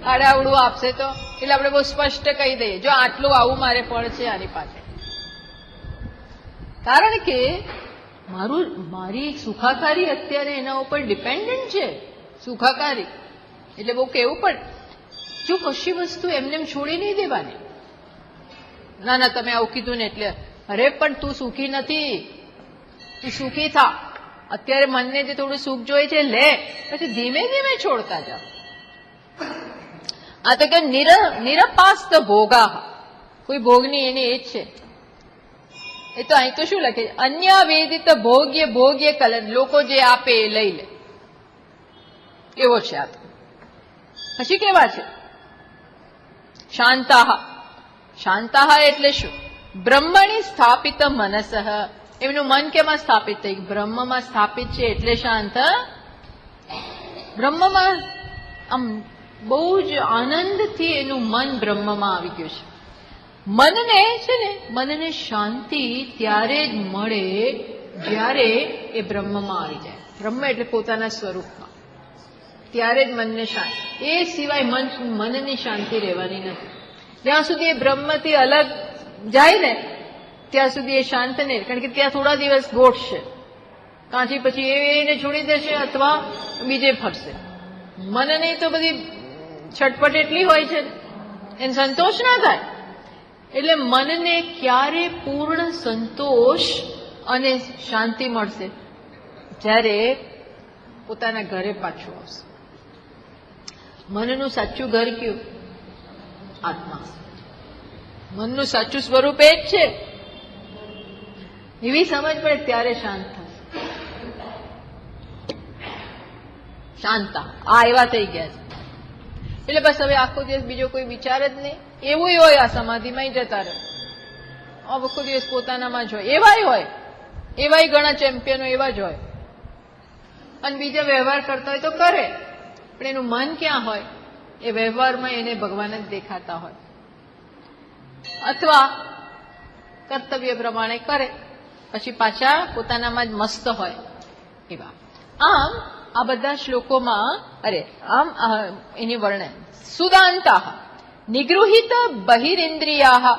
A: આડાવડું આપશે તો, એટલે આપણે બહુ સ્પષ્ટ કહી દઈએ, જો આટલું આવું મારે ફળ છે આની પાસે. કારણ કે મારી સુખાકારી અત્યારે એના ઉપર ડિપેન્ડન્ટ છે. સુખાકારી એટલે બહુ કહેવું પડે. જો કશી વસ્તુ એમને છોડી નહીં દેવાની. ના તમે આવું કીધું ને એટલે અરે પણ તું સુખી નથી, તું સુખી થા. અત્યારે મનને જે થોડું સુખ જોઈએ છે લે, પછી ધીમે ધીમે છોડતા જાઓ. આ તો કે નિરપાસ્ત ભોગા. કોઈ ભોગની એની એ જ છે. એ તો અહીં તો શું લખે છે? અન્ય વેદિત ભોગ્ય ભોગ્ય કલન, લોકો જે આપે એ લઈ લે, એવો છે આ તો. પછી કેવા છે? શાંતાહ. શાંતાહ એટલે શું? બ્રહ્મણી સ્થાપિત મનસઃ. એમનું મન કેમાં સ્થાપિત થઈ? બ્રહ્મમાં સ્થાપિત છે એટલે શાંત. બ્રહ્મમાં આમ બહુ જ આનંદથી એનું મન બ્રહ્મમાં આવી ગયું છે. મનને છે ને, મનને શાંતિ ત્યારે જ મળે જ્યારે એ બ્રહ્મમાં આવી જાય. બ્રહ્મ એટલે પોતાના સ્વરૂપમાં, ત્યારે જ મનને શાંતિ. એ સિવાય મનની શાંતિ રહેવાની નથી. જ્યાં સુધી એ બ્રહ્મથી અલગ જાય ને ત્યાં સુધી એ શાંત નહીં, કારણ કે ત્યાં થોડા દિવસ ગોઠશે, કાંચી પછી એને છોડી દેશે અથવા બીજે ફરશે. મનની તો બધી છટપટ એટલી હોય છે, એને સંતોષ ના થાય. એટલે મનને ક્યારે પૂર્ણ સંતોષ અને શાંતિ મળશે? જ્યારે પોતાના ઘરે પાછું આવશે. મનનું સાચું ઘર કયું? આત્મા. મનનું સાચું સ્વરૂપ એ જ છે. એવી સમજ પડે ત્યારે શાંત થાય. શાંતા આ એવા થઈ ગયા છે. એટલે બસ હવે આખો દિવસ બીજો કોઈ વિચાર જ નહીં. એવું હોય આ સમાધિમાં જતા રહે, આખો દિવસ પોતાનામાં જ હોય. એવાય હોય, એવાય ઘણા ચેમ્પિયનો એવા જ હોય. અને બીજા વ્યવહાર કરતા હોય તો કરે, પણ એનું મન ક્યાં હોય? એ વ્યવહારમાં એને ભગવાન જ દેખાતા હોય, અથવા કર્તવ્ય પ્રમાણે કરે, પછી પાછા પોતાનામાં જ મસ્ત હોય એવા. આમ આ બધા શ્લોકોમાં એની વર્ણન. સુદાંતા નિગૃહિત બહિરિન્દ્રિયા.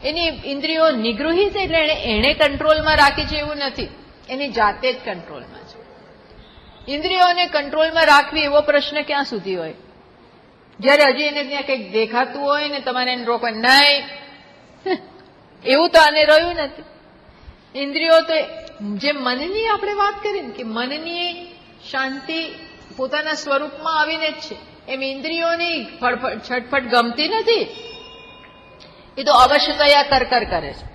A: એની ઇન્દ્રિયો નિગૃહિત એટલે એને કંટ્રોલમાં રાખી છે એવું નથી, એની જાતે જ કંટ્રોલમાં છે. ઇન્દ્રિયોને કંટ્રોલમાં રાખવી એવો પ્રશ્ન ક્યાં સુધી હોય? જયારે હજી એને ત્યાં કંઈક દેખાતું હોય ને તમારે એને રોકવા, નહીં, એવું તો આને રહ્યું નથી. ઇન્દ્રિયો તો જે મનની આપણે વાત કરીએ ને કે મનની શાંતિ પોતાના સ્વરૂપમાં આવીને જ છે, એમ ઇન્દ્રિયોની છટફટ ગમતી નથી. એ તો અવશ્યતયા કર કરે છે.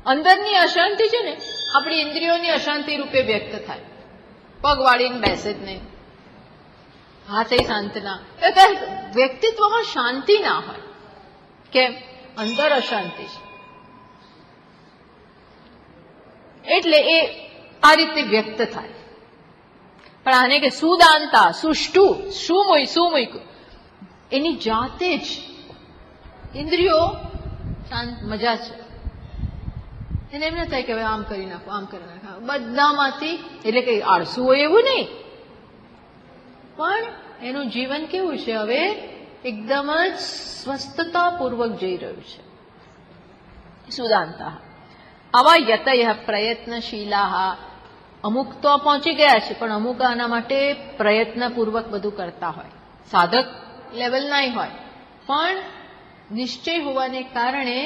A: અંદરની અશાંતિ છે ને આપણી ઇન્દ્રિયોની અશાંતિ રૂપે વ્યક્ત થાય. પગ વાળીને બેસે જ નહીં, હાથે શાંત ના, વ્યક્તિત્વમાં શાંતિ ના હોય. કેમ? અંદર અશાંતિ છે, એટલે એ આ રીતે વ્યક્ત થાય. પણ આને કે સુદાંતા, સુષ્ટુ, સુમુક, એની જાતે જ ઇન્દ્રિયો શાંત, મજા છે. એને એમ ના થાય કે હવે આમ કરી નાખો, આમ કરી નાખો બધામાંથી. એટલે કઈ આળસુ હોય એવું નહીં, પણ એનું જીવન કેવું છે? હવે એકદમ જ સ્વસ્થતાપૂર્વક જઈ રહ્યું છે. સુદાંતા આવા યતય પ્રયત્નશીલા. અમુક તો પહોંચી ગયા છે, પણ અમુક આના માટે પ્રયત્નપૂર્વક બધું કરતા હોય. સાધક લેવલ ના હોય, પણ નિશ્ચય હોવાને કારણે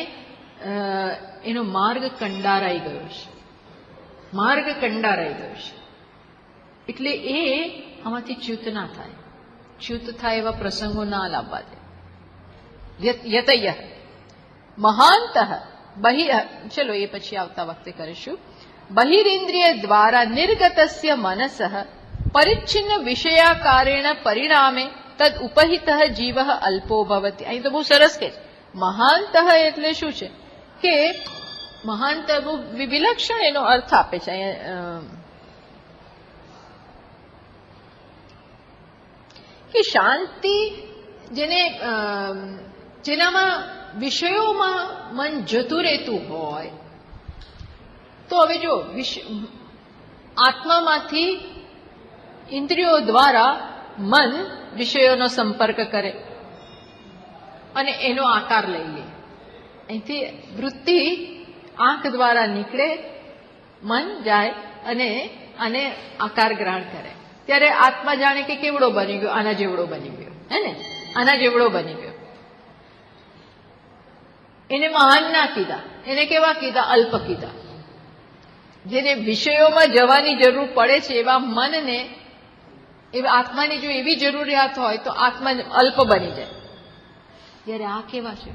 A: એનો માર્ગ કંડારાઈ ગયો છે. માર્ગ કંડારાઈ ગયો છે, એટલે એ આમાંથી ચ્યુત ના થાય. ચ્યુત થાય એવા પ્રસંગો ના લાવવા દે. યતય મહાંતઃ ચલો એ પછી આવતા વખતે કરીશું. બહિરિન્દ્રિય દ્વારા નિર્ગતસ્ય મનસઃ પરિચ્છિન્ન વિષયાકારેણ પરિણામે તદ ઉપહિત જીવ અલ્પો ભવતી. અહીં તો બહુ સરસ કે મહાંતઃ એટલે શું છે કે મહાંત બહુ વિલક્ષણ એનો અર્થ આપે છે અહીંયા, કે શાંતિ જેનામાં વિષયોમાં મન જતું રહેતું હોય. તો હવે જો આત્મામાંથી ઇન્દ્રિયો દ્વારા મન વિષયોનો સંપર્ક કરે અને એનો આકાર લઈ લે. અહીંથી વૃત્તિ આંખ દ્વારા નીકળે, મન જાય અને આને આકાર ગ્રહણ કરે. ત્યારે આત્મા જાણે કે કેવડો બની ગયો? આના જેવડો બની ગયો, હે ને? આના જેવડો બની ગયો. એને મહાન ના કીધા, એને કેવા કીધા? અલ્પ કીધા. જેને વિષયોમાં જવાની જરૂર પડે છે એવા મનને, એવા આત્માની જો એવી જરૂરિયાત હોય તો આત્મા અલ્પ બની જાય. ત્યારે આ કેવા છે?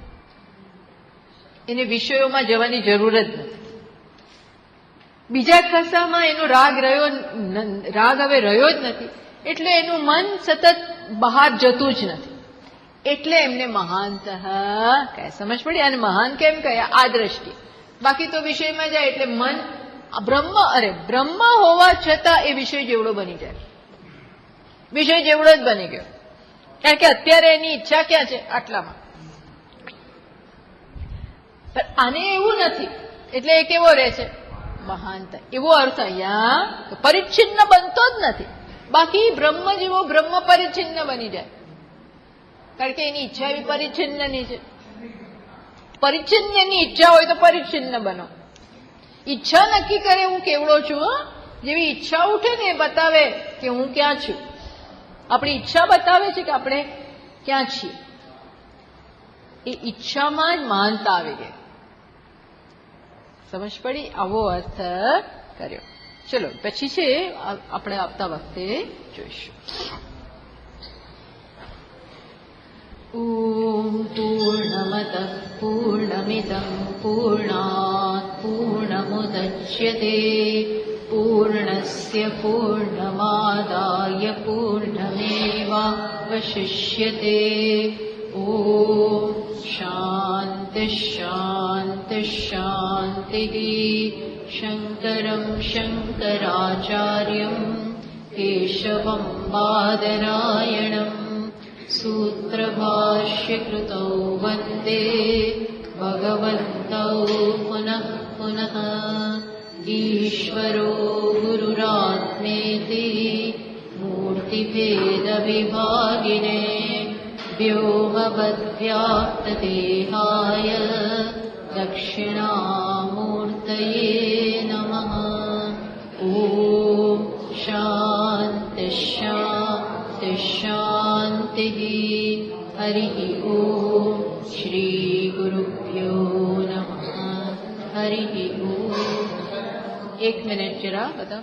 A: એને વિષયોમાં જવાની જરૂર જ નથી. બીજા કશામાં એનો રાગ હવે રહ્યો જ નથી, એટલે એનું મન સતત બહાર જતું જ નથી. એટલે એમને મહાંત કહે. સમજ પડી? અને મહાન કેમ કહે? આ દ્રષ્ટિ. બાકી તો વિષયમાં જાય એટલે મન બ્રહ્મ હોવા છતાં એ વિષય જેવડો બની જાય, વિષય જેવડો જ બની ગયો. કારણ કે અત્યારે એની ઈચ્છા ક્યાં છે? આટલામાં. પણ આને એવું નથી, એટલે એ કેવો રહે છે? મહાનતા. એવો અર્થ અહીંયા પરિચ્છિન્ન બનતો જ નથી. બાકી બ્રહ્મ જેવો બ્રહ્મ પરિચ્છિન્ન બની જાય, કારણ કે એની ઈચ્છા એવી પરિચ્છિન્નની છે. પરિચ્છિન્નની ઈચ્છા હોય તો પરિચ્છિન્ન બનો. ઈચ્છા નક્કી કરે હું કેવડો છું, જેવી ઈચ્છા ઉઠે ને એ બતાવે કે હું ક્યાં છું. આપણી ઈચ્છા બતાવે છે કે આપણે ક્યાં છીએ. એ ઈચ્છામાં જ મહાનતા આવી ગઈ. સમજ પડી? આવો અર્થ કર્યો. ચલો પછી છે આપણે આવતા વખતે જોઈશું. ઓમ પૂર્ણમતઃ પૂર્ણમિદં પૂર્ણાત પૂર્ણમુદચ્યતે પૂર્ણસ્ય પૂર્ણમાદાય પૂર્ણમેવાવશિષ્યતે. ઓમ શાંતિ શાંતિ શાંતિ. શંકરં શંકરાચાર્યં કેશવં બાદરાયણં सूत्रभाष्यकृतौ वन्दे भगवन्तौ पुनः पुनः. ईश्वरो गुरुरात्मेति मूर्तिभेदविभागिने व्योमवद्व्याप्तदेहाय दक्षिणामूर्तये नमः. ॐ शान्ति शान्ति शान्ति. हरिः ॐ श्रीगुरुभ्यो नमः. हरिः ॐ. 1 મિનિટ જરા બધા